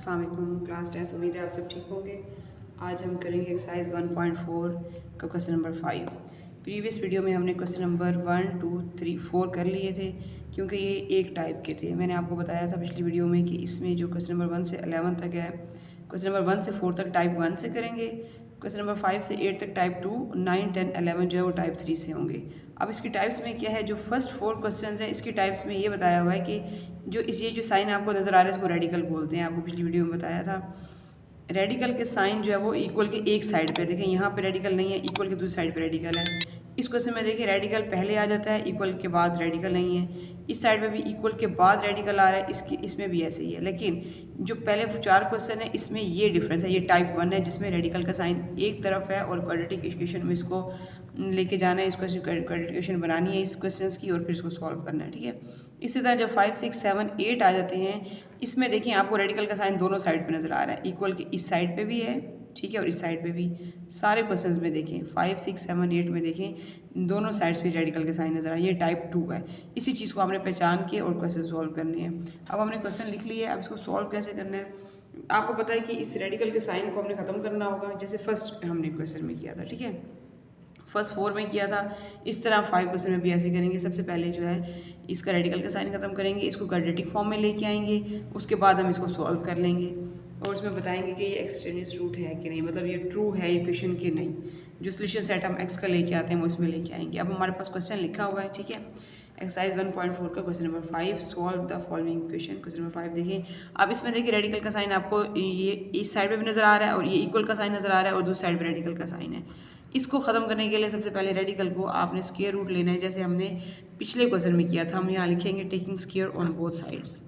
अस्सलाम वालेकुम। Class 10th, उम्मीद है आप सब ठीक होंगे। आज हम करेंगे एक्सरसाइज 1.4 का क्वेश्चन नंबर 5। प्रीवियस वीडियो में हमने क्वेश्चन नंबर 1, 2, 3, 4 कर लिए थे क्योंकि ये एक टाइप के थे। मैंने आपको बताया था पिछली वीडियो में कि इसमें जो क्वेश्चन नंबर 1 से 11 तक है, क्वेश्चन नंबर 1 से 4 तक टाइप 1 से करेंगे, क्वेश्चन नंबर 5 से 8 तक टाइप 2, 9, 10, 11 जो है वो टाइप 3 से होंगे। अब इसकी टाइप्स में क्या है, जो फर्स्ट 4 क्वेश्चंस हैं इसकी टाइप्स में ये बताया हुआ है कि ये जो साइन आपको नज़र आ रहा है इसको रेडिकल बोलते हैं। आपको पिछली वीडियो में बताया था रेडिकल के साइन जो है वो इक्वल के एक साइड पे, देखें यहाँ पे रेडिकल नहीं है, इक्वल के दूसरी साइड पे रेडिकल है। इस क्वेश्चन में देखिए रेडिकल पहले आ जाता है, इक्वल के बाद रेडिकल नहीं है। इस साइड पे भी इक्वल के बाद रेडिकल आ रहा है, इसमें भी ऐसे ही है। लेकिन जो पहले 4 क्वेश्चन है इसमें ये डिफरेंस है, ये टाइप 1 है जिसमें रेडिकल का साइन एक तरफ है और क्वाड्रेटिक इक्वेशन में इसको लेके जाना है, इसको क्वाड्रेटिक इक्वेशन बनानी है इस क्वेश्चन की और फिर इसको सॉल्व करना है, ठीक है। इसी तरह जब 5, 6, 7, 8 आ जाते हैं, इसमें देखिए आपको रेडिकल का साइन दोनों साइड पे नज़र आ रहा है, इक्वल के इस साइड पे भी है, ठीक है, और इस साइड पे भी। सारे क्वेश्चंस में देखें 5, 6, 7, 8 में देखें दोनों साइड्स पे रेडिकल के साइन नज़र आ रहा है, ये टाइप 2 है। इसी चीज़ को आपने पहचान के और क्वेश्चन सॉल्व करने हैं। अब हमने क्वेश्चन लिख लिया है, अब इसको सॉल्व कैसे करना है आपको पता है कि इस रेडिकल के साइन को हमने ख़त्म करना होगा, जैसे फर्स्ट हमने क्वेश्चन में किया था, ठीक है, फर्स्ट 4 में किया था। इस तरह 5 क्वेश्चन में भी ऐसे करेंगे। सबसे पहले जो है इसका रेडिकल का साइन खत्म करेंगे, इसको क्वाड्रेटिक फॉर्म में लेके आएंगे, उसके बाद हम इसको सॉल्व कर लेंगे और उसमें बताएंगे कि ये एक्सटेनियस रूट है कि नहीं, मतलब ये ट्रू है इक्वेशन की नहीं। जो सोल्यूशन सेट हम एक्स का लेके आते हैं वो इसमें लेके आएंगे। अब हमारे पास क्वेश्चन लिखा हुआ है, ठीक है, एक्सरसाइज 1.4 का question number 5, solve the following equation. Question number 5 देखिए, अब इसमें देखिए रेडिकल का साइन आपको ये इस साइड पे भी नज़र आ रहा है और ये इक्वल का साइन नज़र आ रहा है और दूसरी साइड पे रेडिकल का साइन है। इसको ख़त्म करने के लिए सबसे पहले रेडिकल को आपने स्क्वायर रूट लेना है, जैसे हमने पिछले क्वेश्चन में किया था। हम यहाँ लिखेंगे taking square on both sides.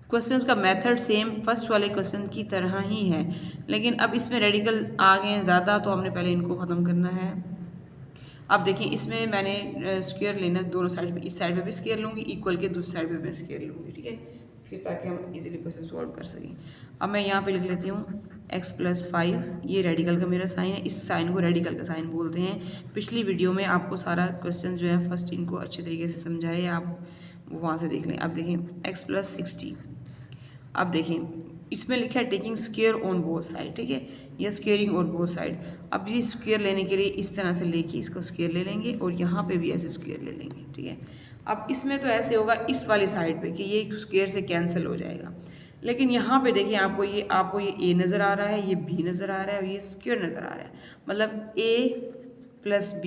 Questions का मेथड सेम फर्स्ट वाले क्वेश्चन की तरह ही है, लेकिन अब इसमें रेडिकल आ गए हैं ज़्यादा, तो हमने पहले इनको ख़त्म करना है। अब देखिए इसमें मैंने स्क्वायर लेना दोनों साइड पे, इस साइड पे भी स्क्वायर लूँगी, इक्वल के दूसरी साइड पे मैं स्क्वायर लूँगी, ठीक है, फिर ताकि हम इजीली क्वेश्चन सॉल्व कर सकें। अब मैं यहाँ पे लिख लेती हूँ x+5, ये रेडिकल का मेरा साइन है, इस साइन को रेडिकल का साइन बोलते हैं। पिछली वीडियो में आपको सारा क्वेश्चन जो है फर्स्ट इनको अच्छे तरीके से समझाए, आप वहाँ से देख लें। अब देखें x+60, अब देखें इसमें लिखा है taking square on both side, ठीक है, या स्क्वेयरिंग ऑन बोथ साइड। अब ये स्क्वायर लेने के लिए इस तरह से लेके इसको स्क्वायर ले लेंगे और यहाँ पे भी ऐसे स्क्वायर ले लेंगे, ठीक है। अब इसमें तो ऐसे होगा इस वाली साइड पे कि ये स्क्वायर से कैंसिल हो जाएगा, लेकिन यहाँ पे देखिए आपको ये a नज़र आ रहा है, ये b नज़र आ रहा है और ये स्क्वायर नज़र आ रहा है, मतलब a+b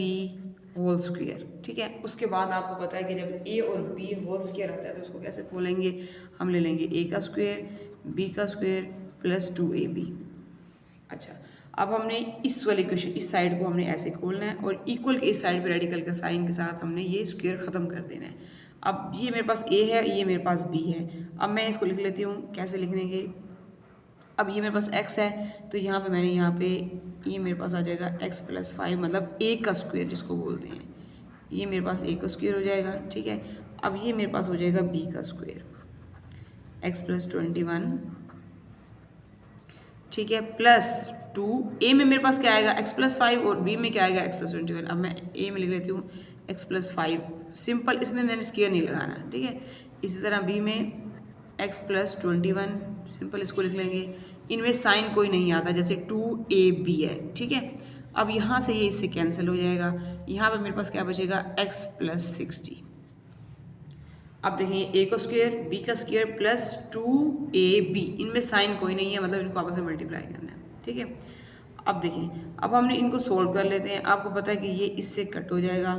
होल स्क्वायर, ठीक है। उसके बाद आपको पता है कि जब a और b होल स्क्वायर आता है तो उसको कैसे खोलेंगे, हम ले लेंगे a का स्क्वायर, b का स्क्वायर प्लस 2ab। अच्छा, अब हमने इस वाले क्वेश्चन इस साइड को हमने ऐसे खोलना है और इक्वल के इस साइड पे रेडिकल का साइन के साथ हमने ये स्क्वायर ख़त्म कर देना है। अब ये मेरे पास a है, ये मेरे पास b है। अब मैं इसको लिख लेती हूँ, कैसे लिखने के, अब ये मेरे पास x है तो यहाँ पे मैंने ये मेरे पास आ जाएगा x+5, मतलब a का स्क्वायर जिसको बोलते हैं, ये मेरे पास a का स्क्वायर हो जाएगा, ठीक है। अब ये मेरे पास हो जाएगा b का स्क्वायर, x+21, ठीक है, प्लस 2, a में मेरे पास क्या आएगा x+5 और b में क्या आएगा x+21। अब मैं a में लिख लेती हूँ x+5, सिंपल, इसमें मैंने स्क्वायर नहीं लगाना, ठीक है। इसी तरह b में x+21, सिंपल इसको लिख लेंगे। इनमें साइन कोई नहीं आता, जैसे 2ab है, ठीक है। अब यहाँ से ये इससे कैंसिल हो जाएगा, यहाँ पे मेरे पास क्या बचेगा x+60। अब देखिए a का स्क्वायर, b का स्क्वायर प्लस 2ab, इनमें साइन कोई नहीं है, मतलब इनको आपस में मल्टीप्लाई करना है, ठीक है। अब देखिए, अब हमने इनको सोल्व कर लेते हैं। आपको पता है कि ये इससे कट हो जाएगा,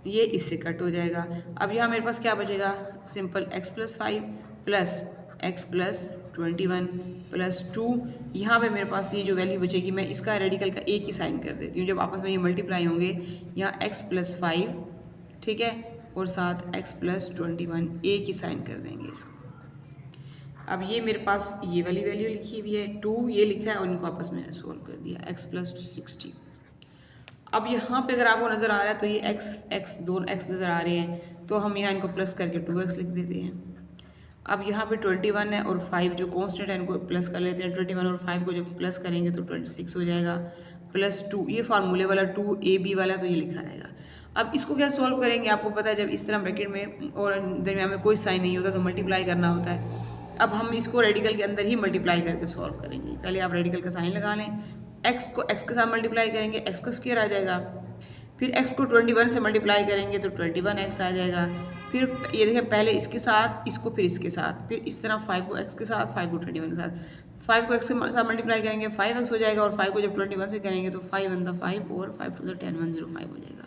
ये इससे कट हो जाएगा। अब यहाँ मेरे पास क्या बचेगा, simple x+5 plus x+21 plus 2, यहाँ पे मेरे पास ये जो वैल्यू बचेगी मैं इसका रेडिकल का एक ही साइन कर देती हूँ, जब आपस में ये मल्टीप्लाई होंगे, यहाँ x+5, ठीक है, और साथ x+21 एक ही साइन कर देंगे इसको। अब ये मेरे पास ये वाली वैल्यू लिखी हुई है, 2 ये लिखा है और इनको आपस में सोल्व कर दिया, x+60। अब यहाँ पे अगर आपको नज़र आ रहा है तो ये दोनों x नज़र आ रहे हैं, तो हम यहाँ इनको प्लस करके 2x लिख देते हैं। अब यहाँ पे 21 है और 5 जो कॉन्स्टेंट है इनको प्लस कर लेते हैं, 21 और 5 को जब प्लस करेंगे तो 26 हो जाएगा, प्लस 2, ये फार्मूले वाला 2ab वाला तो ये लिखा रहेगा। अब इसको क्या सॉल्व करेंगे, आपको पता है जब इस तरह ब्रैकेट में और दरमियान में कोई साइन नहीं होता तो मल्टीप्लाई करना होता है। अब हम इसको रेडिकल के अंदर ही मल्टीप्लाई करके सॉल्व करेंगे। पहले आप रेडिकल का साइन लगा लें, एक्स को एक्स के साथ मल्टीप्लाई करेंगे, एक्स का स्क्वायर आ जाएगा। फिर एक्स को 21 से मल्टीप्लाई करेंगे तो 21x आ जाएगा। फिर ये देखें, पहले इसके साथ, इसको फिर इसके साथ, फिर इस तरह 5 को एक्स के साथ, 5 को 21 के साथ, 5 को एक्स के साथ मल्टीप्लाई करेंगे 5x हो जाएगा, और 5 को जब 21 से करेंगे तो 5 1 5 और 5 2 10 105 हो जाएगा।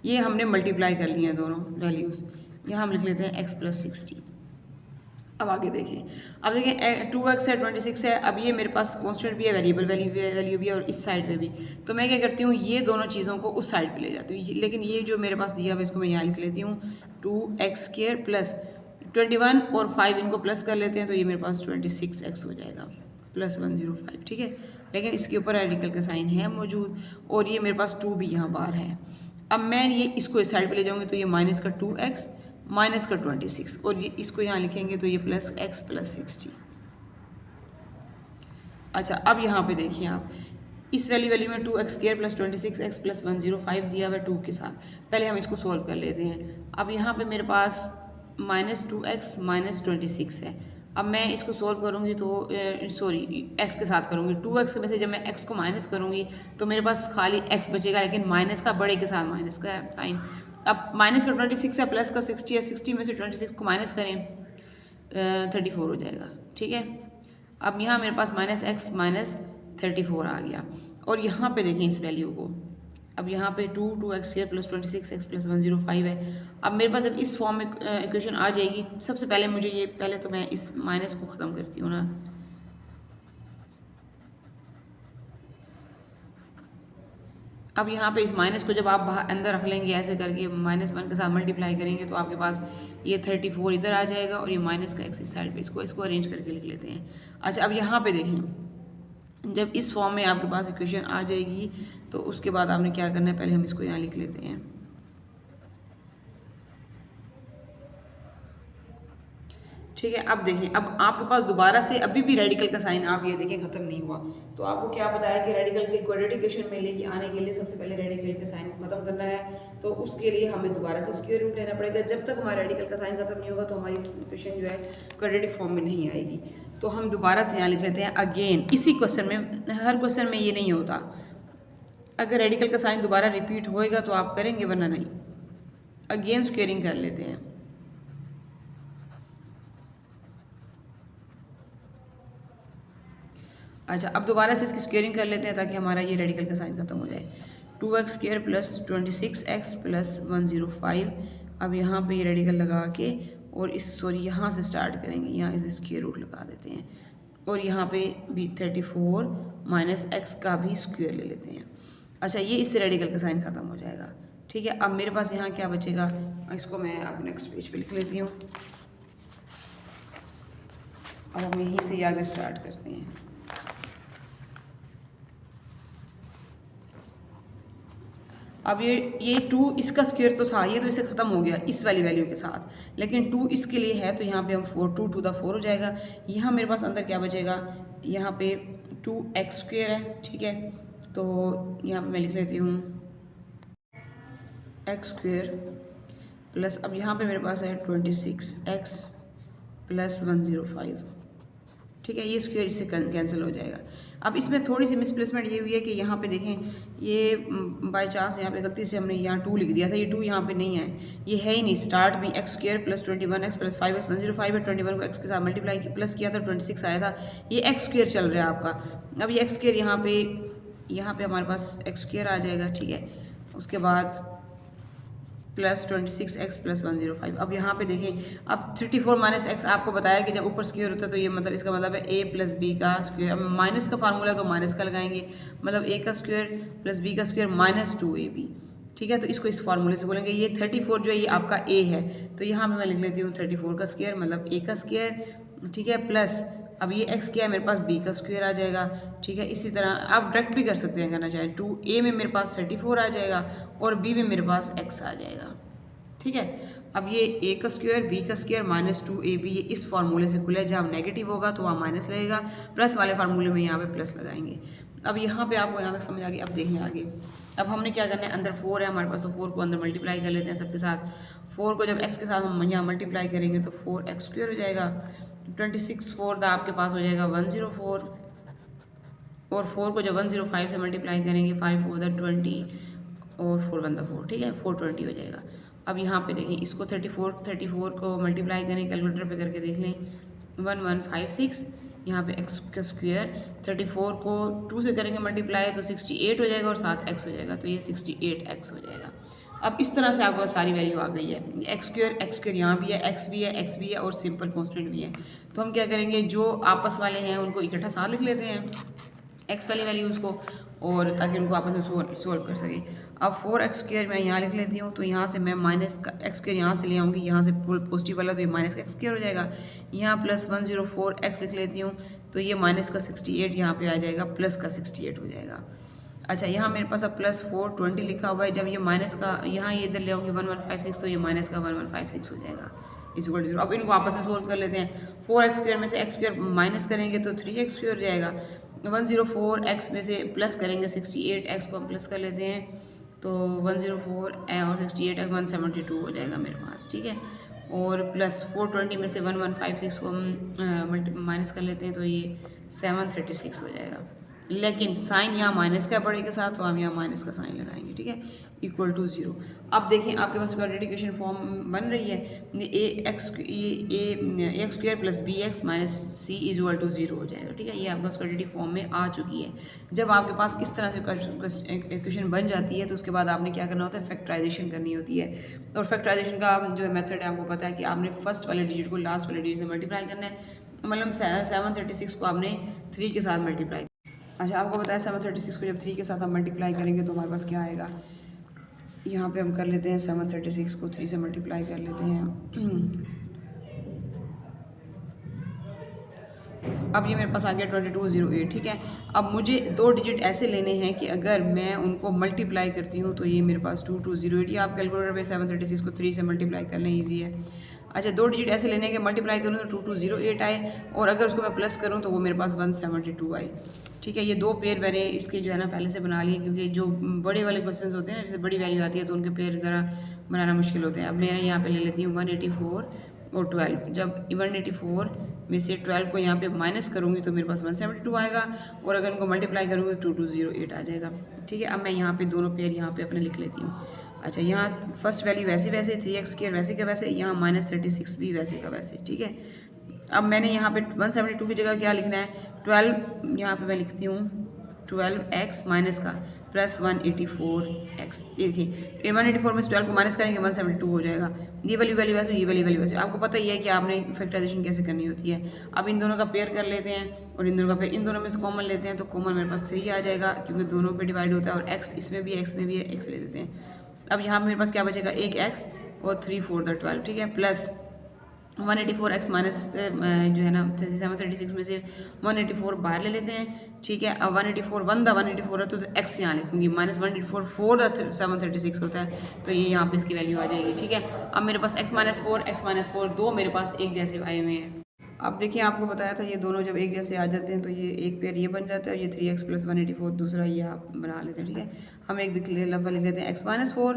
ये हमने मल्टीप्लाई कर लिए हैं दोनों वैल्यूज़। यहाँ हम लिख लेते हैं x + 60। अब आगे देखें, अब देखें 2x है, 26 है। अब ये मेरे पास कांस्टेंट भी है, वेरिएबल वैल्यू भी है, और इस साइड पे भी। तो मैं क्या करती हूँ, ये दोनों चीज़ों को उस साइड पे ले जाती हूँ, लेकिन ये जो मेरे पास दिया हुआ है इसको मैं यहाँ लिख लेती हूँ 2x² + 21 और 5 इनको प्लस कर लेते हैं, तो ये मेरे पास 26x हो जाएगा + 105। ठीक है, लेकिन इसके ऊपर रेडिकल का साइन है मौजूद, और ये मेरे पास 2 भी यहाँ बाहर है। अब मैं ये इसको इस साइड पे ले जाऊँगी तो ये माइनस का 2x माइनस का 26, और ये इसको यहाँ लिखेंगे तो ये +x + 60। अच्छा, अब यहाँ पे देखिए आप, इस वैल्यू में 2x² + 26x + 105 दिया हुआ है 2 के साथ। पहले हम इसको सोल्व कर लेते हैं। अब यहाँ पे मेरे पास -2x - 26 है। अब मैं इसको सोल्व करूँगी तो x के साथ करूँगी। 2x में से जब मैं x को माइनस करूँगी तो मेरे पास खाली x बचेगा, लेकिन माइनस का बड़े के साथ माइनस का साइन। अब माइनस का 26 है, प्लस का 60 है, 60 में से 26 को माइनस करें 34 हो जाएगा। ठीक है, अब यहाँ मेरे पास -x - 34 आ गया, और यहाँ पे देखें इस वैल्यू को। अब यहाँ पे 2x² + 26x + 105 है। अब मेरे पास जब इस फॉर्म में इक्वेशन आ जाएगी, सबसे पहले मुझे ये, पहले तो मैं इस माइनस को ख़त्म करती हूँ ना। अब यहाँ पे इस माइनस को जब आप बाहर अंदर रख लेंगे ऐसे करके, -1 के साथ मल्टीप्लाई करेंगे तो आपके पास ये 34 इधर आ जाएगा, और ये माइनस का x इस साइड पे, इसको अरेंज करके लिख लेते हैं। अच्छा, अब यहाँ पे देखें, जब इस फॉर्म में आपके पास इक्वेशन आ जाएगी तो उसके बाद आपने क्या करना है, पहले हम इसको यहाँ लिख लेते हैं। ठीक है, अब देखें, अब आपके पास दोबारा से अभी भी रेडिकल का साइन आप ये देखें ख़त्म नहीं हुआ, तो आपको क्या बताया कि रेडिकल के क्वाड्रेटिक इक्वेशन में लेके आने के लिए सबसे पहले रेडिकल के साइन को ख़त्म करना है। तो उसके लिए हमें दोबारा से स्क्वायर रूट लेना पड़ेगा। जब तक हमारा रेडिकल का साइन ख़त्म नहीं होगा तो हमारी इक्वेशन जो है क्वाड्रेटिक फॉर्म में नहीं आएगी। तो हम दोबारा से यहाँ लिख लेते हैं अगेन। इसी क्वेश्चन में, हर क्वेश्चन में ये नहीं होता, अगर रेडिकल का साइन दोबारा रिपीट होएगा तो आप करेंगे, वरना नहीं। अगेन स्क्वेयरिंग कर लेते हैं। अच्छा, अब दोबारा से इसकी स्क्वेयरिंग कर लेते हैं ताकि हमारा ये रेडिकल का साइन खत्म हो जाए। 2x² + 26x + 105। अब यहाँ पे ये रेडिकल लगा के, और यहाँ से स्टार्ट करेंगे, यहाँ इसे स्क्वायर रूट लगा देते हैं, और यहाँ पे भी 34 - x का भी स्क्वायर ले लेते हैं। अच्छा, ये इससे रेडिकल का साइन ख़त्म हो जाएगा। ठीक है, अब मेरे पास यहाँ क्या बचेगा, इसको मैं अब नेक्स्ट पेज पे लिख लेती हूँ। अब हम यहीं से आगे स्टार्ट करते हैं। अब ये 2 इसका स्क्वायर तो था, ये तो इससे ख़त्म हो गया इस वाली वैल्यू के साथ, लेकिन 2 इसके लिए है तो यहाँ पे हम 2 to the 4 हो जाएगा। यहाँ मेरे पास अंदर क्या बचेगा, यहाँ पे 2x² है। ठीक है, तो यहाँ पे मैं लिख लेती हूँ x² प्लस, अब यहाँ पे मेरे पास है 26x + 105। ठीक है, ये स्क्वायर इससे कैंसिल हो जाएगा। अब इसमें थोड़ी सी मिसप्लेसमेंट ये हुई है कि यहाँ पे देखें, ये बाय चांस यहाँ पे गलती से हमने यहाँ 2 लिख दिया था, ये 2 यहाँ पे नहीं है, ये है ही नहीं। स्टार्ट में x² + 21x + 5x 105 है, 21 को x के साथ मल्टीप्लाई प्लस किया था, 26 आया था, ये x² चल रहा है आपका। अब ये x² यहाँ पे हमारे पास x² आ जाएगा। ठीक है, उसके बाद +26x + 105। अब यहाँ पे देखें, अब 34 - x आपको बताया कि जब ऊपर स्क्वायर होता है तो ये मतलब इसका मतलब है a + b का स्क्वायर। अब माइनस का फार्मूला तो माइनस का लगाएंगे, मतलब a का स्क्वायर + b का स्क्वायर -2ab। ठीक है, तो इसको इस फार्मूले से बोलेंगे। ये 34 जो है ये आपका a है, तो यहाँ पे मैं लिख लेती हूँ 34 का स्क्वायर मतलब a का स्क्वायर। ठीक है, प्लस अब ये x क्या है मेरे पास, b का स्क्वायर आ जाएगा। ठीक है, इसी तरह आप डायरेक्ट भी कर सकते हैं करना चाहें। 2a में मेरे पास 34 आ जाएगा, और b में मेरे पास x आ जाएगा। ठीक है, अब ये a का स्क्वायर b का स्क्वायर -2ab, ये इस फार्मूले से खुला है। जहाँ नेगेटिव होगा तो वहाँ माइनस रहेगा, प्लस वाले फार्मूले में यहाँ पे प्लस लगाएंगे। अब यहाँ पे आपको यहाँ तक समझ आ गई। अब देखें आगे, अब हमने क्या करना है, अंदर 4 है हमारे पास, तो 4 को अंदर मल्टीप्लाई कर लेते हैं सबके साथ। 4 को जब x के साथ हम यहाँ मल्टीप्लाई करेंगे तो 4x² हो जाएगा। 26 4 आपके पास हो जाएगा 104, और 4 को जब 105 से मल्टीप्लाई करेंगे 5 4 20 और 4 1 4, ठीक है 420 हो जाएगा। अब यहाँ पे देखें, इसको 34 को मल्टीप्लाई करें, कैलकुलेटर पे करके देख लें, 1156, यहाँ पे x का स्क्वायर 34 को 2 से करेंगे मल्टीप्लाई तो 68 हो जाएगा और 7 x हो जाएगा, तो ये 68x हो जाएगा। अब इस तरह से आपके पास सारी वैल्यू आ गई है। एक्स स्क्वायर यहाँ भी है, x भी है और सिंपल कॉन्स्टेंट भी है। तो हम क्या करेंगे, जो आपस वाले हैं उनको इकट्ठा साथ लिख लेते हैं, x वाली वैल्यूज़ को, और ताकि उनको आपस में सोल्व कर सकें। अब 4x² मैं यहाँ लिख लेती हूँ, तो यहाँ से मैं माइनस का x² यहाँ से ले आऊँगी, यहाँ से पॉजिटिव वाला तो ये माइनस का x² हो जाएगा। यहाँ प्लस 104x लिख लेती हूँ, तो ये माइनस का 68 यहाँ पे आ जाएगा, प्लस का 68 हो जाएगा। अच्छा, यहाँ मेरे पास अब प्लस 420 लिखा हुआ है, जब ये माइनस का यहाँ ये इधर ले आऊँगी 1156, तो ये माइनस का 1156 हो जाएगा इक्वल टू 0। अब इनको आपस में सोल्व कर लेते हैं। 4x² में से x² माइनस करेंगे तो 3x² हो जाएगा। 104x में से प्लस करेंगे 68x को हम प्लस कर लेते हैं, तो 104 और 68 172 हो जाएगा मेरे पास, ठीक है। और प्लस 420 में से 1156 को हम माइनस कर लेते हैं, तो ये 736 हो जाएगा। लेकिन साइन यहाँ माइनस का बड़े के साथ, तो हम यहाँ माइनस का साइन लगाएंगे, ठीक है, इक्वल टू 0। अब देखें आपके पास क्वाड्रेटिक फॉर्म बन रही है, A X square plus B X minus C equal to 0 हो जाएगा, ठीक है। ये आपके पास क्वाड्रेटिक फॉर्म में आ चुकी है। जब आपके पास इस तरह से इक्वेशन बन जाती है, तो उसके बाद आपने क्या करना होता है, फैक्टराइजेशन करनी होती है। और फैक्टराइजेशन का जो है मेथड है आपको पता है कि आपने फर्स्ट वाले डिजिट को लास्ट वाले डिजिट से मल्टीप्लाई करना है, मतलब 736 को आपने 3 के साथ मल्टीप्लाई। अच्छा, आपको बताया 736 को जब 3 के साथ हम मल्टीप्लाई करेंगे तो हमारे पास क्या आएगा। यहाँ पे हम कर लेते हैं 736 को 3 से मल्टीप्लाई कर लेते हैं। अब ये मेरे पास आ गया 2208, ठीक है। अब मुझे 2 डिजिट ऐसे लेने हैं कि अगर मैं उनको मल्टीप्लाई करती हूँ तो ये मेरे पास 2208, ये आप कैलकुलेटर पे 736 को 3 से मल्टीप्लाई कर लें, ईजी है। अच्छा, 2 डिजिट ऐसे लेने के मल्टीप्लाई करूँ तो 2208 आए, और अगर उसको मैं प्लस करूँ तो वो मेरे पास 172 आए, ठीक है। ये 2 पेयर मैंने इसके जो है ना पहले से बना लिए, क्योंकि जो बड़े वाले क्वेश्चंस होते हैं ना, जैसे बड़ी वैल्यू आती है तो उनके पेयर ज़रा बनाना मुश्किल होते हैं। अब मैं यहाँ पे ले लेती हूँ 184 और 12। जब 184 में से 12 को यहाँ पे माइनस करूँगी तो मेरे पास 172 आएगा, और अगर उनको मल्टीप्लाई करूँगी तो 2208 आ जाएगा, ठीक है। अब मैं यहाँ पे दोनों पेयर यहाँ पे अपने लिख लेती हूँ। अच्छा, यहाँ फर्स्ट वैल्यू वैसे 3x² वैसे का वैसे, यहाँ -36 भी वैसे का वैसे, ठीक है। अब मैंने यहाँ पे 172 की जगह क्या लिखना है, 12 यहाँ पे मैं लिखती हूँ 12x माइनस का प्लस 184x। देखिए 184 में से 12 को माइनस करेंगे 172 हो जाएगा। ये वाली वैल्यू वैसे, ये वाली वैल्यू वैसे। आपको पता ही है कि आपने फैक्टराइजेशन कैसे करनी होती है। अब इन दोनों का पेयर कर लेते हैं और इन दोनों का पेयर, इन दोनों में से कॉमन लेते हैं, तो कॉमन मेरे पास 3 आ जाएगा, क्योंकि दोनों पे डिवाइड होता है, और x इसमें भी है, x में भी है, x ले लेते हैं। अब यहाँ पे मेरे पास क्या बचेगा, एक x और 3 4 12, ठीक है, प्लस 184x माइनस जो है ना 736 में से 184 बाहर ले लेते हैं, ठीक है। अब 184 184 है तो x यहाँ लिखूंगी, -184 4 736 होता है, तो ये यहाँ पे इसकी वैल्यू आ जाएगी, ठीक है। अब मेरे पास x माइनस 4 दो मेरे पास एक जैसे आए हुए हैं। अब देखिए, आपको बताया था ये दोनों जब एक जैसे आ जाते हैं तो ये एक पेयर ये बन जाता है, ये 3x प्लस 184 दूसरा ये आप बना लेते हैं, ठीक है। हम एक लफा लिख लेते हैं x माइनस 4।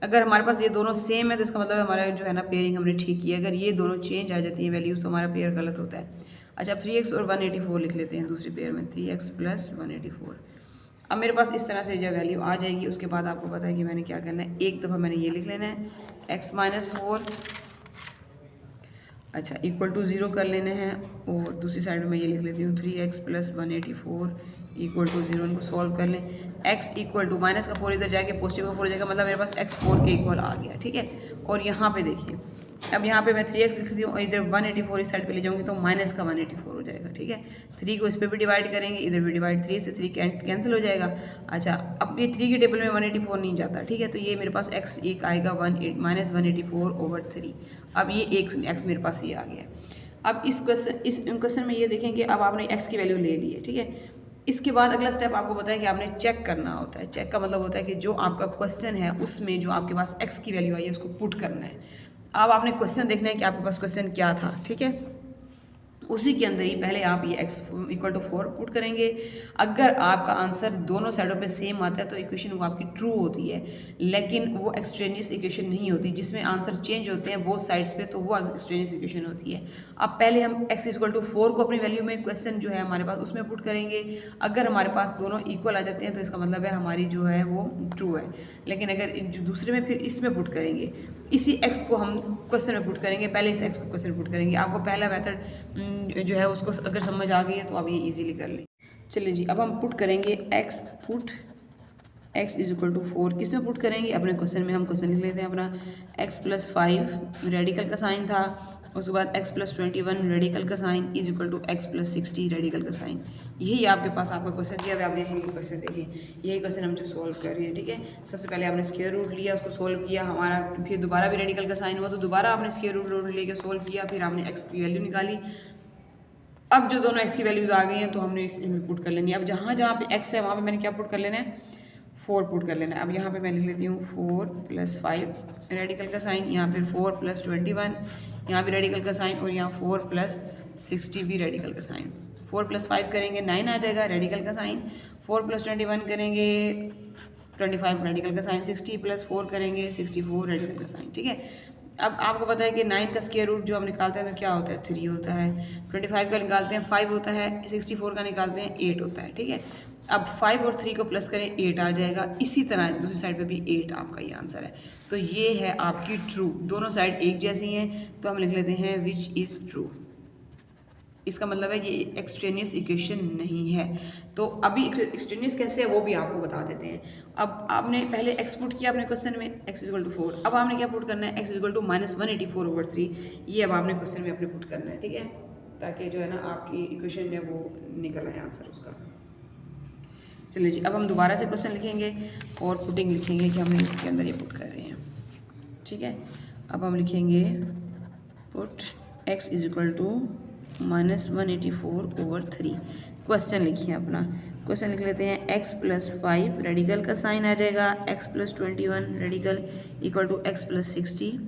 अगर हमारे पास ये दोनों सेम है तो इसका मतलब हमारा जो है ना पेयरिंग हमने ठीक की है। अगर ये दोनों चेंज आ जाती है वैल्यूज़ तो हमारा पेयर गलत होता है। अच्छा, अब 3x और 184 लिख लेते हैं दूसरी पेयर में, 3x प्लस 184। अब मेरे पास इस तरह से जब वैल्यू आ जाएगी उसके बाद आपको पता है कि मैंने क्या करना है, एक दफ़ा मैंने ये लिख लेना है x माइनस 4, अच्छा, इक्वल टू 0 कर लेने हैं, और दूसरी साइड में मैं ये लिख लेती हूँ 3x प्लस 184 इक्वल टू 0। इनको सॉल्व कर लें, x इक्वल टू माइनस का 4 इधर जाके पॉजिटिव का 4 जाएगा, मतलब मेरे पास x 4 के इक्वल आ गया, ठीक है। और यहाँ पे देखिए, अब यहाँ पे मैं 3x लिखती हूँ और इधर 184 इस साइड पे ले जाऊँगी तो माइनस का 184 हो जाएगा, ठीक है। 3 को इस पर भी डिवाइड करेंगे, इधर भी डिवाइड, 3 से 3 कैंसिल हो जाएगा। अच्छा, अब ये 3 की टेबल में 184 नहीं जाता, ठीक है, तो ये मेरे पास x एक आएगा -184/3। अब ये एक x मेरे पास ये आ गया। अब इस क्वेश्चन में ये देखें कि अब आपने x की वैल्यू ले ली है, ठीक है। इसके बाद अगला स्टेप आपको पता है कि आपने चेक करना होता है। चेक का मतलब होता है कि जो आपका क्वेश्चन है उसमें जो आपके पास x की वैल्यू आई है उसको पुट करना है। अब आपने क्वेश्चन देखना है कि आपके पास क्वेश्चन क्या था, ठीक है। उसी के अंदर ही पहले आप ये x इक्वल टू 4 पुट करेंगे। अगर आपका आंसर दोनों साइडों पे सेम आता है तो इक्वेशन वो आपकी ट्रू होती है, लेकिन वो एक्सट्रेनियस इक्वेशन नहीं होती जिसमें आंसर चेंज होते हैं बोथ साइड्स पे, तो वो एक्सट्रेनियस इक्वेशन होती है। अब पहले हम x इक्वल टू 4 को अपनी वैल्यू में क्वेश्चन जो है हमारे पास उसमें पुट करेंगे। अगर हमारे पास दोनों इक्वल आ जाते हैं तो इसका मतलब है हमारी जो है वो ट्रू है, लेकिन अगर जो दूसरे में फिर इसमें पुट करेंगे, इसी x को हम क्वेश्चन में पुट करेंगे, पहले इस x को क्वेश्चन में पुट करेंगे। आपको पहला मेथड जो है उसको अगर समझ आ गई है तो आप ये इजीली कर लें। चलिए जी, अब हम पुट करेंगे x इज इक्वल टू 4 किस में पुट करेंगे, अपने क्वेश्चन में। हम क्वेश्चन लिख लेते हैं अपना x प्लस 5 रेडिकल का साइन था, उसके बाद x प्लस 21 रेडिकल का sign is equal to x plus 60 radical का साइन। यही आपके पास आपका क्वेश्चन दिया हुआ, आप देखेंगे क्वेश्चन, देखिए यही क्वेश्चन हम जो सोल्व कर रहे हैं। ठीक है, सबसे पहले आपने स्क्वायर रूट लिया, उसको सोल्व किया, हमारा फिर दोबारा भी रेडिकल का साइन हुआ तो दोबारा आपने स्क्वायर रूट लेके सोल्व किया, फिर आपने x की वैल्यू निकाली। अब जो दोनों x की वैल्यूज आ गई हैं तो हमने इसमें पुट कर लेनी है। अब जहाँ जहाँ पे x है वहाँ पे मैंने क्या पुट कर लेना है, 4 पुट कर लेना है। अब यहाँ पे मैं लिख लेती हूँ 4 प्लस 5 रेडिकल का साइन, यहाँ पे 4 प्लस 21 यहाँ भी रेडिकल का साइन, और यहाँ 4 प्लस 60 भी रेडिकल का साइन। 4 प्लस 5 करेंगे 9 आ जाएगा रेडिकल का साइन, 4 प्लस 21 करेंगे 25 रेडिकल का साइन, 60 प्लस 4 करेंगे 64 रेडिकल का साइन। ठीक है, अब आपको पता है कि 9 का स्क्वायर रूट जो हम निकालते हैं तो क्या होता है, 3 होता है, 25 का निकालते हैं 5 होता है, 64 का निकालते हैं 8 होता है। ठीक है, अब 5 और 3 को प्लस करें 8 आ जाएगा। इसी तरह दूसरी साइड पे भी 8 आपका ये आंसर है। तो ये है आपकी ट्रू, दोनों साइड एक जैसी हैं तो हम लिख लेते हैं विच इज़ ट्रू। इसका मतलब है ये एक्सट्रेनियस इक्वेशन नहीं है। तो अभी एक्सट्रेनियस कैसे है वो भी आपको बता देते हैं। अब आपने पहले एक्स पुट किया अपने क्वेश्चन में x इक्वल टू 4, अब आपने क्या पुट करना है, x इक्वल टू -184/3, ये अब आपने क्वेश्चन में अपने पुट करना है। ठीक है, ताकि जो है ना आपकी इक्वेशन है वो निकल आए आंसर उसका। चलिए जी, अब हम दोबारा से क्वेश्चन लिखेंगे और पुटिंग लिखेंगे कि हमने इसके अंदर ये पुट कर रहे हैं। ठीक है, अब हम लिखेंगे put x is equal to -184/3। Question लिखिए अपना, क्वेश्चन लिख लेते हैं x प्लस 5 रेडिकल का साइन आ जाएगा, x plus 21 radical equal to x plus 60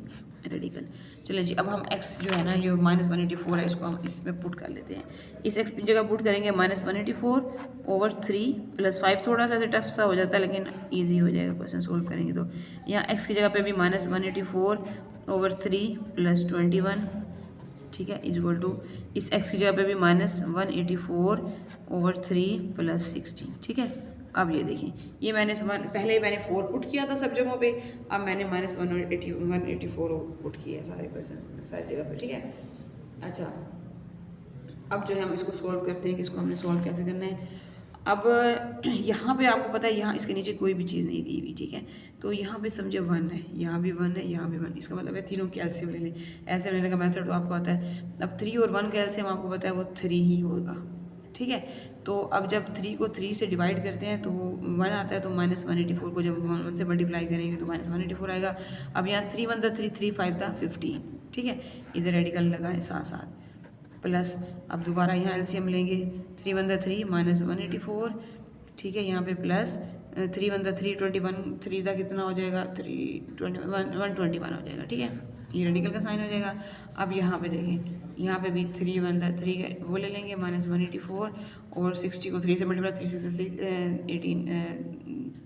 radical. चलिए जी, अब हम x जो है ना ये -184 है, इसको हम इसमें पुट कर लेते हैं। इस x की जगह पुट करेंगे -184/3 प्लस 5, थोड़ा सा ऐसे टफ सा हो जाता है लेकिन ईजी हो जाएगा क्वेश्चन सोल्व करेंगे तो। यहाँ x की जगह पे भी -184/3 प्लस 21, ठीक है, इज इक्वल टू इस x की जगह पे भी -184/3 प्लस 16। ठीक है, अब ये देखें, ये पहले मैंने 4 पुट किया था सब जगहों पे, अब मैंने -184 पुट किया है सारे क्वेश्चन सारी जगह पे। ठीक है, अच्छा अब जो है हम इसको सोल्व करते हैं कि इसको हमने सोल्व कैसे करना है। अब यहाँ पे आपको पता है यहाँ इसके नीचे कोई भी चीज़ नहीं दी हुई। ठीक है, तो यहाँ पे समझे 1 है, यहाँ भी 1 है, यहाँ भी 1, इसका मतलब है तीनों के एलसीएम ले लें। एलसीएम लेने का मेथड तो आपको आता है। अब 3 और 1 का एलसीएम आपको पता है वो 3 ही होगा। ठीक है, तो अब जब 3 को 3 से डिवाइड करते हैं तो 1 आता है, तो -184 को जब 1 से मल्टीप्लाई करेंगे तो -184 आएगा। अब यहाँ 3 1 था 3, 3 5 था 15। ठीक है, इधर रेडिकल लगा है साथ साथ, प्लस अब दोबारा यहाँ एलसीएम लेंगे, 3 1 3 -184। ठीक है, यहाँ पे प्लस 3 1 3 21, 3 का कितना हो जाएगा, 121 हो जाएगा। ठीक है, ये रेडिकल का साइन हो जाएगा। अब यहाँ पे देखें, यहाँ पे भी 3 1 3 वो ले लेंगे -184 और 60 को 3 से मल्टीप्लाई, 3 6 18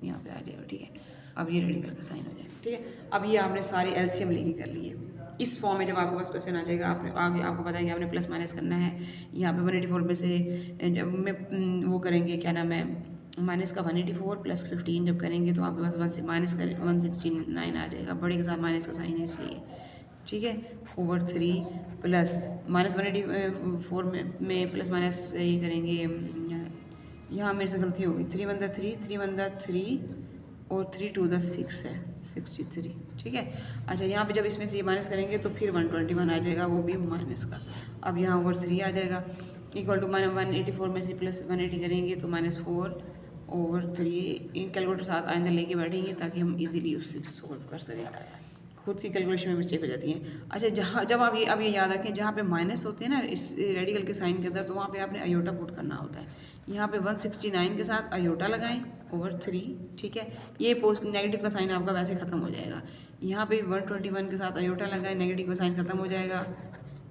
यहाँ पे आ जाएगा। ठीक है, अब ये रेडिकल का साइन हो जाएगा। ठीक है, अब ये आपने सारे एलसीएम लेके कर लिए। इस फॉर्म में जब आपके पास क्वेश्चन आ जाएगा, आपने आगे आपको पता है कि आपने प्लस माइनस करना है। यहाँ पे 184 में से जब में वो करेंगे क्या नाम है, माइनस का 184 प्लस 15 जब करेंगे तो आपके पास -169 आ जाएगा। बड़े के साथ माइनस का साइन है इसलिए। ठीक है, /3 प्लस -184 में प्लस माइनस ये करेंगे, यहाँ मेरे से गलती हो गई, 3 1 3 3 1 3 और 3 2 6 है 63। ठीक है, अच्छा यहाँ पे जब इसमें से ये माइनस करेंगे तो फिर 121 आ जाएगा, वो भी माइनस का। अब यहाँ /3 आ जाएगा इक्वल टू -184 में से प्लस 180 करेंगे तो -4/3। इन कैलकुलेटर साथ आइंदा लेके बैठेंगे ताकि हम इजीली उससे सोल्व कर सकें। खुद की कैलकुलेशन में मिस्टेक हो जाती है। अच्छा, जहाँ जब आप ये याद रखें, जहाँ पे माइनस होते हैं ना इस रेडिकल के साइन के अंदर, तो वहाँ पे आपने अयोटा पुट करना होता है। यहाँ पे 169 के साथ अयोटा लगाएं /3। ठीक है, ये पोस्ट नेगेटिव का साइन आपका वैसे ख़त्म हो जाएगा। यहाँ पे 121 के साथ अयोटा लगाएं, नेगेटिव का साइन ख़त्म हो जाएगा।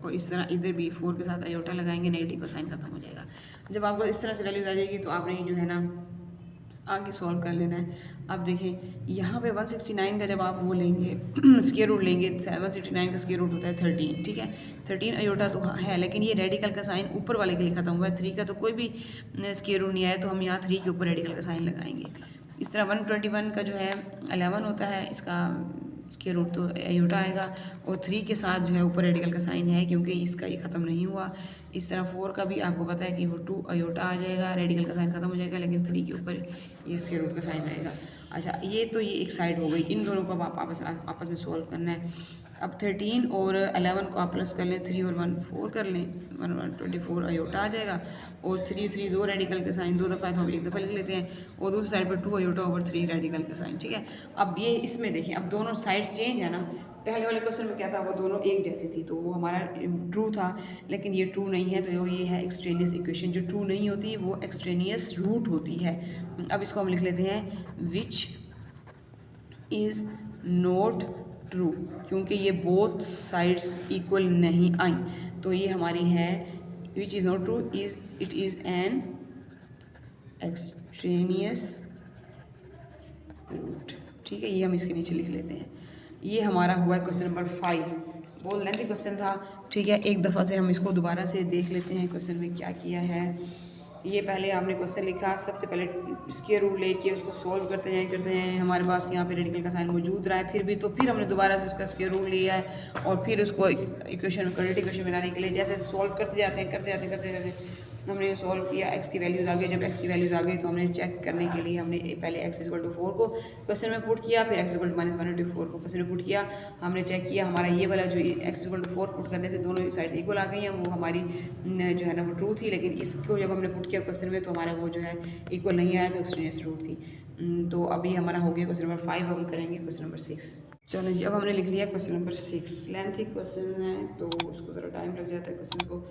और इस तरह इधर भी 4 के साथ आयोटा लगाएंगे, नेगेटिव का साइन खत्म हो जाएगा। जब आपको इस तरह से वैल्यूज आ जाएगी तो आपने जो है ना आगे सॉल्व कर लेना है। अब देखें यहाँ पे 169 का जब आप वो लेंगे स्क्वायर रूट लेंगे, 169 का स्क्वायर रूट होता है 13, ठीक है। 13 अयोटा तो है, लेकिन ये रेडिकल का साइन ऊपर वाले के लिए खत्म हुआ है, 3 का तो कोई भी स्क्वायर रूट नहीं आया, तो हम यहाँ 3 के ऊपर रेडिकल का साइन लगाएंगे। इस तरह 121 का जो है 11 होता है, इसका स्क्वायर रूट तो अयोटा आएगा, और 3 के साथ जो है ऊपर रेडिकल का साइन है क्योंकि इसका ये ख़त्म नहीं हुआ। इस तरह 4 का भी आपको पता है कि वो 2 अयोटा आ जाएगा, रेडिकल का साइन खत्म हो जाएगा, लेकिन 3 के ऊपर ये स्क्वायर रूट का साइन रहेगा। अच्छा, ये तो ये एक साइड हो गई, इन दोनों को आप आपस में सॉल्व करना है। अब 13 और 11 को आप प्लस कर लें, 3 और 1 4 कर लें, 124 अयोटा आ जाएगा, और 3 दो रेडिकल के साइन, 2 दफ़ा तो हम एक दफ़ा लिख लेते हैं, और दूसरी साइड पर 2 अयोटा ओवर 3 रेडिकल के साइन, ठीक है। अब ये इसमें देखें, अब दोनों साइड्स चेंज है ना। पहले वाले क्वेश्चन में क्या था, वो दोनों एक जैसी थी तो वो हमारा ट्रू था, लेकिन ये ट्रू नहीं है, तो ये है एक्सट्रेनियस इक्वेशन। जो ट्रू नहीं होती वो एक्सट्रेनियस रूट होती है। अब इसको हम लिख लेते हैं विच इज़ नॉट ट्रू, क्योंकि ये बोथ साइड्स इक्वल नहीं आई, तो ये हमारी है which is not true is it is an extraneous root, ठीक है। ये हम इसके नीचे लिख लेते हैं। ये हमारा हुआ है क्वेश्चन नंबर 5, बहुत लेंथी क्वेश्चन था, ठीक है। एक दफ़ा से हम इसको दोबारा से देख लेते हैं क्वेश्चन में क्या किया है। ये पहले आपने क्वेश्चन लिखा, सबसे पहले स्क्वायर रूट लेके उसको सॉल्व करते जाएं, हमारे पास यहाँ पे रेडिकल का साइन मौजूद रहा है, फिर भी तो फिर हमने दोबारा से उसका स्क्वायर रूट लिया है, और फिर उसको इक्वेशन क्वाड्रेटिक इक्वेशन में लाने के लिए जैसे सॉल्व करते जाते हमने सॉल्व किया। एक्स की वैल्यूज़ आ गई, जब एक्स की वैल्यूज़ आ गई तो हमने चेक करने के लिए हमने पहले एक्स इक्वल टू 4 को क्वेश्चन में पुट किया, फिर एक्स इक्वल टू -1/4 को क्वेश्चन में पुट किया। हमने चेक किया हमारा ये वाला जो एक्स इक्वल टू 4 पुट करने से दोनों साइड्स इक्वल आ गई हैं, वो हमारी जो है ना वो ट्रू थी, लेकिन इसको जब हमने पुट किया क्वेश्चन में तो हमारा वो जो है इक्वल नहीं आया, तो एक्सट्रेनियस रूट थी। तो अभी हमारा हो गया क्वेश्चन नंबर 5, हम करेंगे क्वेश्चन नंबर 6। चलो जी, अब हमने लिख लिया क्वेश्चन नंबर 6। लेंथी क्वेश्चन है तो उसको ज़रा टाइम लग जाता है क्वेश्चन को।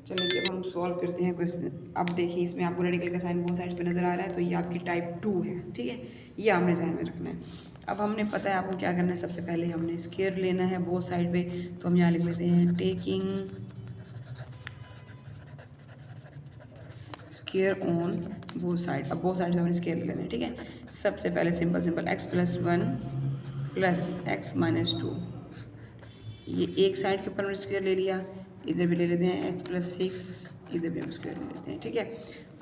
चलो जी, अब हम सॉल्व करते हैं क्वेश्चन। अब देखिए इसमें आपको रेडिकल का साइन बोथ साइड्स पे नज़र आ रहा है, तो ये आपकी टाइप 2 है, ठीक है। ये आपने ध्यान में रखना है। अब हमने पता है आपको क्या करना है, सबसे पहले हमने स्क्वायर लेना है बोथ साइड पे, तो हम यहाँ लिख लेते हैं taking square on both side. अब बोथ साइड से हमने स्क्वायर ले लेना है, ठीक है। सबसे पहले सिंपल x+1 प्लस x-2, ये एक साइड के ऊपर हमने स्क्वायर ले लिया, इधर भी ले लेते हैं x+6, इधर भी हम स्क्वायर ले लेते हैं, ठीक है।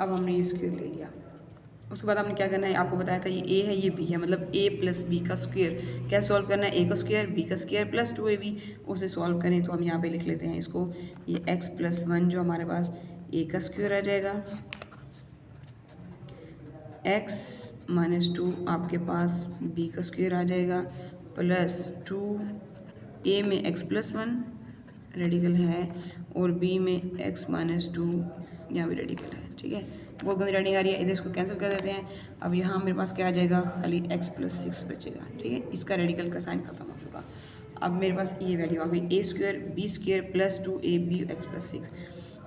अब हमने ये स्क्वायर ले लिया, उसके बाद हमने क्या करना है, आपको बताया था ये a है ये b है, मतलब a + b का स्क्वायर। क्या सॉल्व करना है, a का स्क्वायर b का स्क्वायर प्लस 2ab, उसे सॉल्व करें तो हम यहाँ पे लिख लेते हैं इसको, ये x+1 जो हमारे पास a का स्क्वायर आ जाएगा, x-2 आपके पास b का स्क्वायर आ जाएगा, प्लस 2 a में x+1 रेडिकल है और b में x-2 यहाँ भी रेडिकल है, ठीक है। बहुत गंदी राइटिंग आ रही है, इधर इसको कैंसिल कर देते हैं। अब यहाँ मेरे पास क्या आ जाएगा, खाली x+6 बचेगा, ठीक है। इसका रेडिकल का साइन खत्म हो चुका। अब मेरे पास ये वैल्यू आ गई a² b² plus 2ab x+6।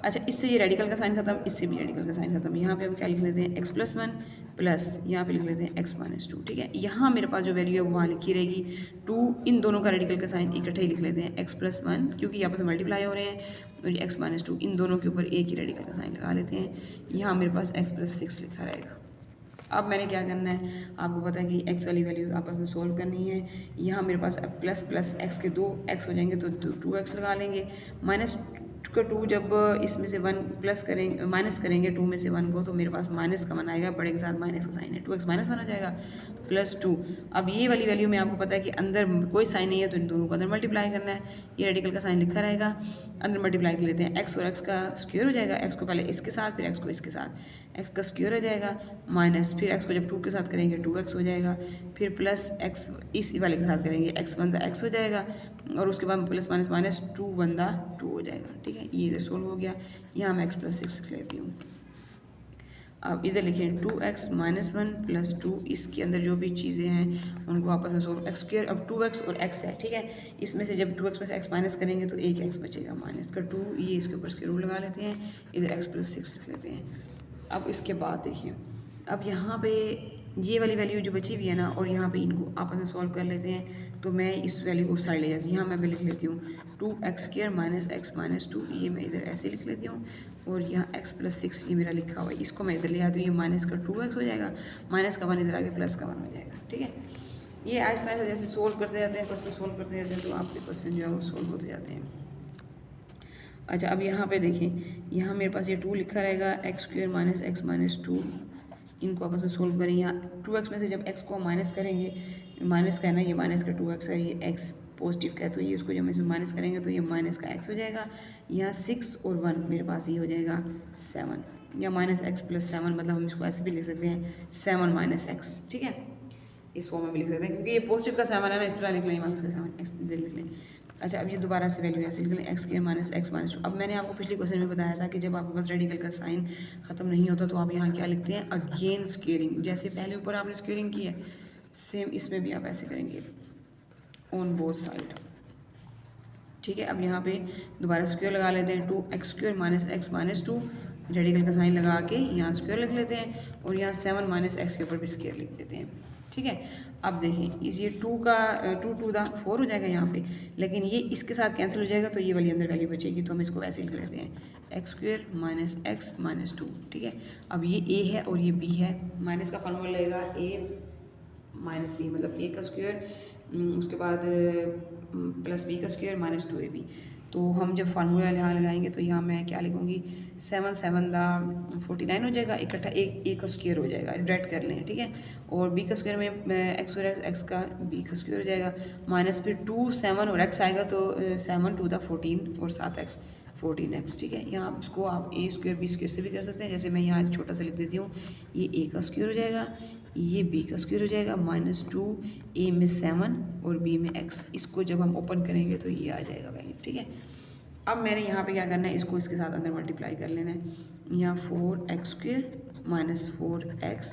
अच्छा, इससे ये रेडिकल का साइन खत्म, इससे भी रेडिकल का साइन खत्म। यहाँ पे हम क्या लिख लेते हैं x+1 प्लस यहाँ पे लिख लेते हैं x-2, ठीक है। यहाँ मेरे पास जो वैल्यू है वो वहाँ लिखी रहेगी 2, इन दोनों का रेडिकल का साइन इकट्ठे ही लिख लेते हैं x+1, क्योंकि यहाँ पर मल्टीप्लाई हो रहे हैं, और ये x-2 इन दोनों के ऊपर एक ही रेडिकल का साइन लगा लेते हैं। यहाँ मेरे पास x+6 लिखा रहेगा। अब मैंने क्या करना है, आपको पता है कि x वाली वैल्यूज आपस में सोल्व करनी है। यहाँ मेरे पास अब प्लस x के 2x हो जाएंगे तो 2x लगा लेंगे, -2 जब इसमें से 1 प्लस करेंगे माइनस करेंगे 2 में से 1 को, तो मेरे पास माइनस का मन आएगा, बड़े के साथ माइनस का साइन है, 2x -1 हो जाएगा प्लस 2। अब ये वाली वैल्यू में आपको पता है कि अंदर कोई साइन नहीं है, तो इन दोनों को अंदर मल्टीप्लाई करना है। ये रेडिकल का साइन लिखा रहेगा, अंदर मल्टीप्लाई कर लेते हैं, x और x का स्क्वायर हो जाएगा, x को पहले इसके साथ फिर x को इसके साथ, x का स्क्वायर हो जाएगा, माइनस फिर x को जब 2 के साथ करेंगे 2x हो जाएगा, फिर प्लस x इस वाले के साथ करेंगे x × x हो जाएगा, और उसके बाद प्लस माइनस 2 × 2 हो जाएगा, ठीक है। ये इधर सोल्व हो गया। यहाँ मैं x+6 लिख लेती हूँ। अब इधर लिखें 2x - 1 प्लस 2, इसके अंदर जो भी चीज़ें हैं उनको आपस में सोल्व, x²। अब 2x और x है, ठीक है। इसमें से जब 2x में से x माइनस करेंगे तो एक x बचेगा, -2, ये इसके ऊपर स्क्वायर रूट लगा लेते हैं, इधर x+6 लिख लेते हैं। अब इसके बाद देखिए, अब यहाँ पे ये वाली वैल्यू जो बची हुई है ना, और यहाँ पे इनको आपस में सॉल्व कर लेते हैं। तो मैं इस वैल्यू को उस साइड ले जाती हूँ। यहाँ मैं लिख लेती हूँ 2x² माइनस x माइनस 2, ये मैं इधर ऐसे लिख लेती हूँ। और यहाँ x प्लस 6 ये मेरा लिखा हुआ है, इसको मैं इधर ले आती हूँ, ये माइनस का 2x हो जाएगा, माइनस का 1 इधर आगे प्लस का 1 हो जाएगा। ठीक है, ये आहिस्ता आहिस्ता जैसे सोल्व करते जाते हैं, क्वेश्चन सोल्व करते जाते हैं, तो आपके क्वेश्चन जो है वो सोल्व होते जाते हैं। अच्छा, अब यहाँ पे देखें, यहाँ मेरे पास ये 2 लिखा रहेगा, x² माइनस x माइनस 2, इनको आपस में सोल्व करें। यहाँ 2x में से जब x को माइनस करेंगे, माइनस का है ना, ये माइनस का 2x है, ये x पॉजिटिव का है, तो ये उसको जब इसमें माइनस करेंगे तो ये माइनस का x हो जाएगा। यहाँ 6 और 1 मेरे पास ये हो जाएगा 7, या माइनस x प्लस 7, मतलब हम इसको ऐसे भी लिख सकते हैं 7 माइनस x। ठीक है, इस फॉर्म में भी लिख सकते हैं, क्योंकि ये पॉजिटिव का 7 है ना, इस तरह लिख लें, माइनस का 7 x इधर लिख लें। अच्छा, अब ये दोबारा से वैल्यू ऐसे लिख लें, x² माइनस x माइनस 2। अब मैंने आपको पिछले क्वेश्चन में बताया था कि जब आपके पास रेडिकल का साइन ख़त्म नहीं होता तो आप यहाँ क्या लिखते हैं, अगेन स्क्वेयरिंग। जैसे पहले ऊपर आपने स्क्वेयरिंग की है, सेम इसमें भी आप ऐसे करेंगे, ऑन बोथ साइड। ठीक है, अब यहाँ पे दोबारा स्क्वायर लगा लेते हैं, 2x² minus x minus 2, radical का साइन लगा के यहाँ स्क्वायर लिख लेते हैं, और यहाँ 7 माइनस x के ऊपर भी स्क्वायर लिख देते हैं। ठीक है, अब देखें, इस ये 2 का 2 टू द 4 हो जाएगा यहाँ पे, लेकिन ये इसके साथ कैंसिल हो जाएगा, तो ये वाली अंदर वैल्यू बचेगी, तो हम इसको वैसे लिख लेते हैं x² माइनस x माइनस 2। ठीक है, अब ये a है और ये b है, माइनस का फार्मूला लगेगा a माइनस b, मतलब a का स्क्वायर, उसके बाद प्लस b का स्क्वायर माइनस 2ab। तो हम जब फार्मूला यहाँ लगाएंगे तो यहाँ मैं क्या लिखूँगी, 7 7 दा 49 हो जाएगा, इकट्ठा a का स्क्वायर हो जाएगा, डायरेक्ट कर लें। ठीक है, और b का स्क्वायर में x और x का b का स्क्वायर हो जाएगा, माइनस फिर 2 7 और x आएगा, तो 7 2 दा 14 और 7x 14x। ठीक है, यहाँ इसको आप a स्क्वायर b स्क्वायर से भी कर सकते हैं, जैसे मैं यहाँ छोटा सा लिख देती हूँ, ये a का स्क्वायर हो जाएगा, ये b का स्क्वायर हो जाएगा, माइनस 2, a में 7 और b में x। इसको जब हम ओपन करेंगे तो ये आ जाएगा वैल्यू। ठीक है, अब मैंने यहाँ पे क्या करना है, इसको इसके साथ अंदर मल्टीप्लाई कर लेना है, यहाँ 4x² minus 4x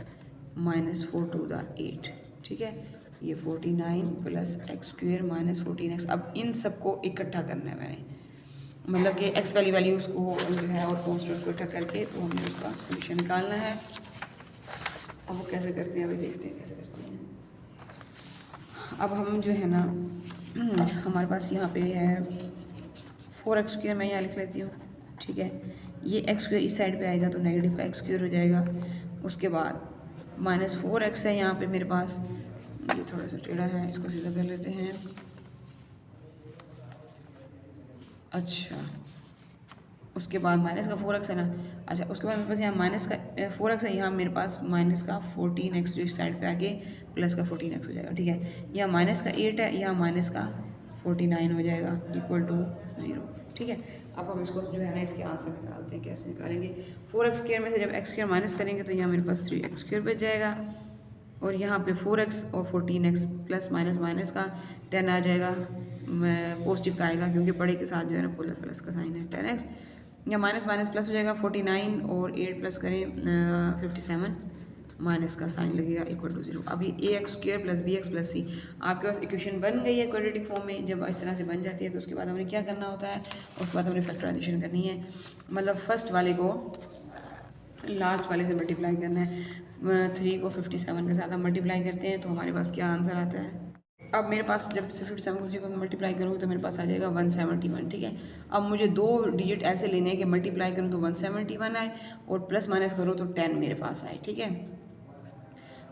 minus 4 to the 8। ठीक है, ये 49 प्लस x² माइनस 14x। अब इन सबको इकट्ठा करना है मैंने, मतलब कि x वाली वैल्यू उसको जो है और कॉन्स्टेंट को इकट्ठा करके तो हमें उसका सोल्यूशन निकालना है। अब वो कैसे करते हैं, अभी देखते हैं कैसे करते हैं। अब हम जो है ना, हमारे पास यहाँ पे है 4x², मैं यहाँ लिख लेती हूँ। ठीक है, ये x² इस साइड पे आएगा तो नेगेटिव का x² हो जाएगा। उसके बाद माइनस 4x है यहाँ पे मेरे पास, ये थोड़ा सा टेढ़ा है, इसको सीधा कर लेते हैं। अच्छा, उसके बाद माइनस का 4x है ना, अच्छा उसके बाद मेरे पास यहाँ माइनस का 4x है, यहाँ मेरे पास माइनस का 14x जो इस साइड पे आके प्लस का 14x हो जाएगा। ठीक है, यहाँ माइनस का 8 है, यहाँ माइनस का 49 हो जाएगा इक्वल टू 0। ठीक है, अब हम इसको जो है ना इसके आंसर निकालते हैं, कैसे निकालेंगे। 4x² में से जब x² माइनस करेंगे तो यहाँ मेरे पास 3x² बच जाएगा, और यहाँ पे 4x और 14x प्लस माइनस माइनस का 10 आ जाएगा, पॉजिटिव का आएगा क्योंकि बड़े के साथ जो है ना प्लस का साइन है 10x। या माइनस माइनस प्लस हो जाएगा, 49 और 8 प्लस करें 57, माइनस का साइन लगेगा इक्वल टू 0। अब ये ax² plus bx plus c आपके पास इक्वेशन बन गई है क्वाड्रेटिक फॉर्म में। जब इस तरह से बन जाती है तो उसके बाद हमने क्या करना होता है, उसके बाद हमने फैक्टराइजेशन करनी है, मतलब फर्स्ट वाले को लास्ट वाले से मल्टीप्लाई करना है। 3 को 57 के साथ हम मल्टीप्लाई करते हैं तो हमारे पास क्या आंसर आता है। अब मेरे पास जब से 57 को 3 को मल्टीप्लाई करूँगी तो मेरे पास आ जाएगा 171। ठीक है, अब मुझे 2 डिजिट ऐसे लेने हैं कि मल्टीप्लाई करूँ तो 171 आए और प्लस माइनस करूँ तो 10 मेरे पास आए। ठीक है,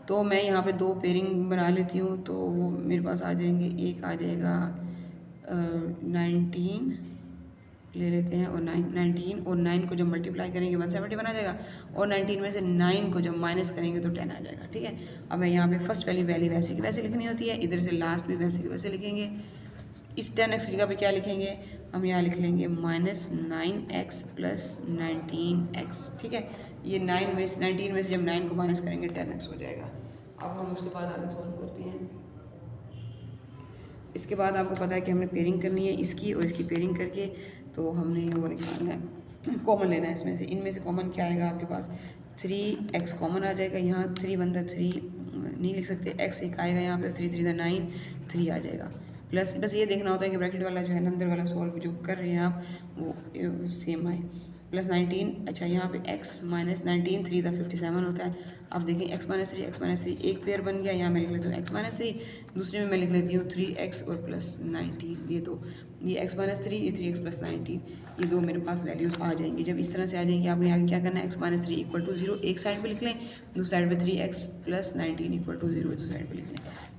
तो मैं यहाँ पे 2 पेयरिंग बना लेती हूँ, तो वो मेरे पास आ जाएंगे, एक आ जाएगा 19 ले लेते हैं, और 19 और 9 को जब मल्टीप्लाई करेंगे 171 आ जाएगा, और 19 में से 9 को जब माइनस करेंगे तो 10 आ जाएगा। ठीक है, अब मैं यहाँ पे फर्स्ट वैल्यू वैसे की वैसे लिखनी होती है, इधर से लास्ट भी वैसे की वैसे लिखेंगे। इस 10x जगह पे क्या लिखेंगे, हम यहाँ लिख लेंगे माइनस 9x प्लस 19x। ठीक है, ये 19 में से जब 9 को माइनस करेंगे 10x हो जाएगा। अब हम उसके बाद आगे सॉल्व करते हैं। इसके बाद आपको पता है कि हमने पेयरिंग करनी है इसकी और इसकी पेयरिंग करके तो हमने वो निकालना है, कॉमन लेना है इसमें से। इनमें से कॉमन क्या आएगा आपके पास, 3x कॉमन आ जाएगा, यहाँ 3 बनता 3 नहीं लिख सकते, x एक आएगा यहाँ पे, 3 3 दा 9, 3 आ जाएगा। प्लस बस ये देखना होता है कि ब्रैकेट वाला जो है अंदर वाला सॉल्व जो कर रहे हैं आप वो सेम आए। प्लस 19। अच्छा यहाँ पे x माइनस 19 3 × 57 होता है। अब देखें x माइनस थ्री एक पेयर बन गया। यहाँ मैं लिख लेती हूँ x माइनस थ्री, दूसरे में मैं लिख लेती हूँ 3x और प्लस 19। ये दो, ये x माइनस थ्री, ये 3x प्लस 19, ये दो मेरे पास वैल्यूज़ आ जाएंगी। जब इस तरह से आ जाएंगी आपने आगे क्या करना है, x minus three equal to 0 एक साइड पर लिख लें, दूसरी साइड पर 3x प्लस 19 इक्वल टू 0 दूसरी साइड पर लिख लें।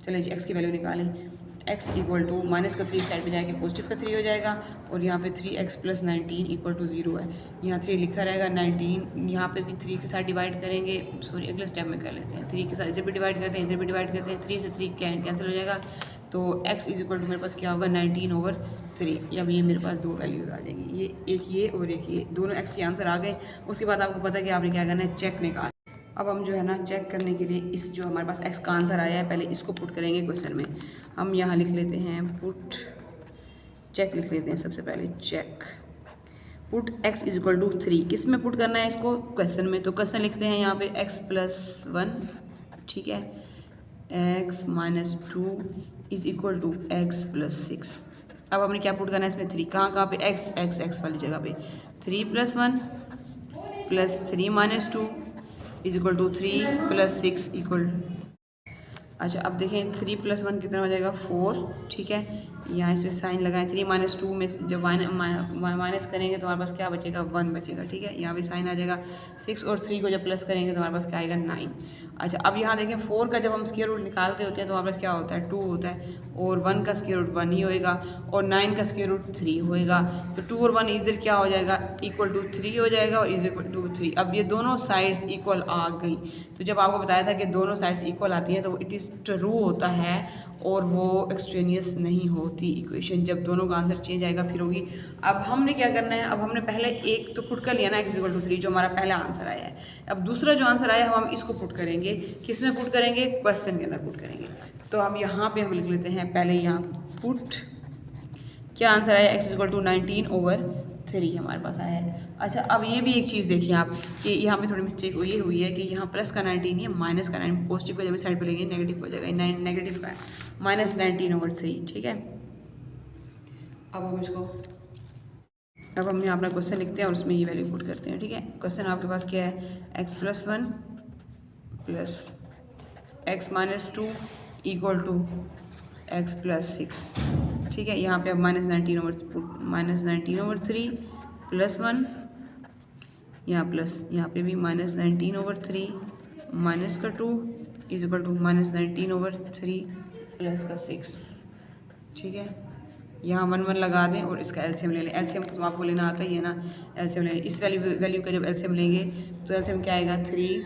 चलें जी x की वैल्यू निकालें। x इक्वल टू माइनस का 3 साइड पे जाके पॉजिटिव का 3 हो जाएगा और यहाँ पे 3x प्लस 19 इक्वल टू 0 है। यहाँ 3 लिखा रहेगा, 19 यहाँ पे भी 3 के साथ डिवाइड करेंगे, सॉरी अगले स्टेप में कर लेते हैं। 3 के साथ इधर भी डिवाइड करते हैं, इधर भी डिवाइड करते हैं, 3 से 3 कैंसिल हो जाएगा। तो x इज इक्वल टू मेरे पास क्या होगा 19/3। अब ये मेरे पास दो वैल्यूज आ जाएंगी, एक ये और एक ये, दोनों x के आंसर आ गए। उसके बाद आपको पता है कि आपने क्या करना है, चेक निकाल। अब हम जो है ना चेक करने के लिए इस जो हमारे पास x का आंसर आया है पहले इसको पुट करेंगे क्वेश्चन में। हम यहाँ लिख लेते हैं पुट चेक, लिख लेते हैं सबसे पहले check put x is equal to 3। किस में पुट करना है इसको, क्वेश्चन में। तो क्वेश्चन लिखते हैं यहाँ पे x प्लस 1, ठीक है, x minus 2 is equal to x plus 6। अब हमने क्या पुट करना है इसमें 3, कहाँ पे x वाली जगह पे 3 plus 1 plus 3 minus 2 is equal to 3 plus 6 equal. अच्छा अब देखें 3 प्लस 1 कितना हो जाएगा 4, ठीक है। यहाँ इसमें साइन लगाएं, 3 माइनस 2 में जब माइनस करेंगे तो हमारे पास क्या बचेगा 1 बचेगा, ठीक है। यहाँ भी साइन आ जाएगा। 6 और 3 को जब प्लस करेंगे तो हमारे पास क्या आएगा 9। अच्छा अब यहाँ देखें 4 का जब हम स्क्वायर रूट निकालते होते हैं तो हमारे पास क्या होता है 2 होता है, और 1 का स्क्वायर रूट 1 ही होएगा, और 9 का स्क्वायर रूट 3 होएगा। तो 2 और 1 इधर क्या हो जाएगा इक्वल टू 3 हो जाएगा और इज इक्वल टू 3। अब ये दोनों साइड्स इक्वल आ गई। तो जब आपको बताया था कि दोनों साइड्स इक्वल आती हैं तो इट इज़ ट्रू होता है और वो एक्सट्रेनियस नहीं होती इक्वेशन। जब दोनों का आंसर चेंज आएगा फिर होगी। अब हमने क्या करना है, अब हमने पहले एक तो पुट कर लिया ना x इक्वल टू 3 जो हमारा पहला आंसर आया है। अब दूसरा जो आंसर आया हम इसको पुट करेंगे, किस में पुट करेंगे, क्वेश्चन के अंदर पुट करेंगे। तो हम यहाँ पे हम लिख लेते हैं पहले यहाँ पुट, क्या आंसर आया x इक्वल टू 19/3 हमारे पास आया है। अच्छा अब ये भी एक चीज़ देखिए आप कि यहाँ पे थोड़ी मिस्टेक हुई है कि यहाँ प्लस का 19 है, माइनस का 9, पॉजिटिव का जब साइड पे लेंगे नेगेटिव हो जाएगा, नेगेटिव का माइनस 19/3, ठीक है। अब हम यहाँ अपना क्वेश्चन लिखते हैं और उसमें ये वैल्यू पुट करते हैं, ठीक है। क्वेश्चन आपके पास क्या है, x plus 1 plus x minus 2 equal to x plus 6, ठीक है। यहाँ पे अब माइनस 19/3 प्लस 1, यहाँ पे भी माइनस 19/3 माइनस का 2 is equal to minus 19/3 plus का 6, ठीक है। यहाँ 1 1 लगा दें और इसका एलसीएम ले लें। एलसीएम तो आपको लेना आता ही है ना, एलसीएम ले लें। इस वैल्यू का जब एलसीएम लेंगे तो एलसीएम क्या आएगा 3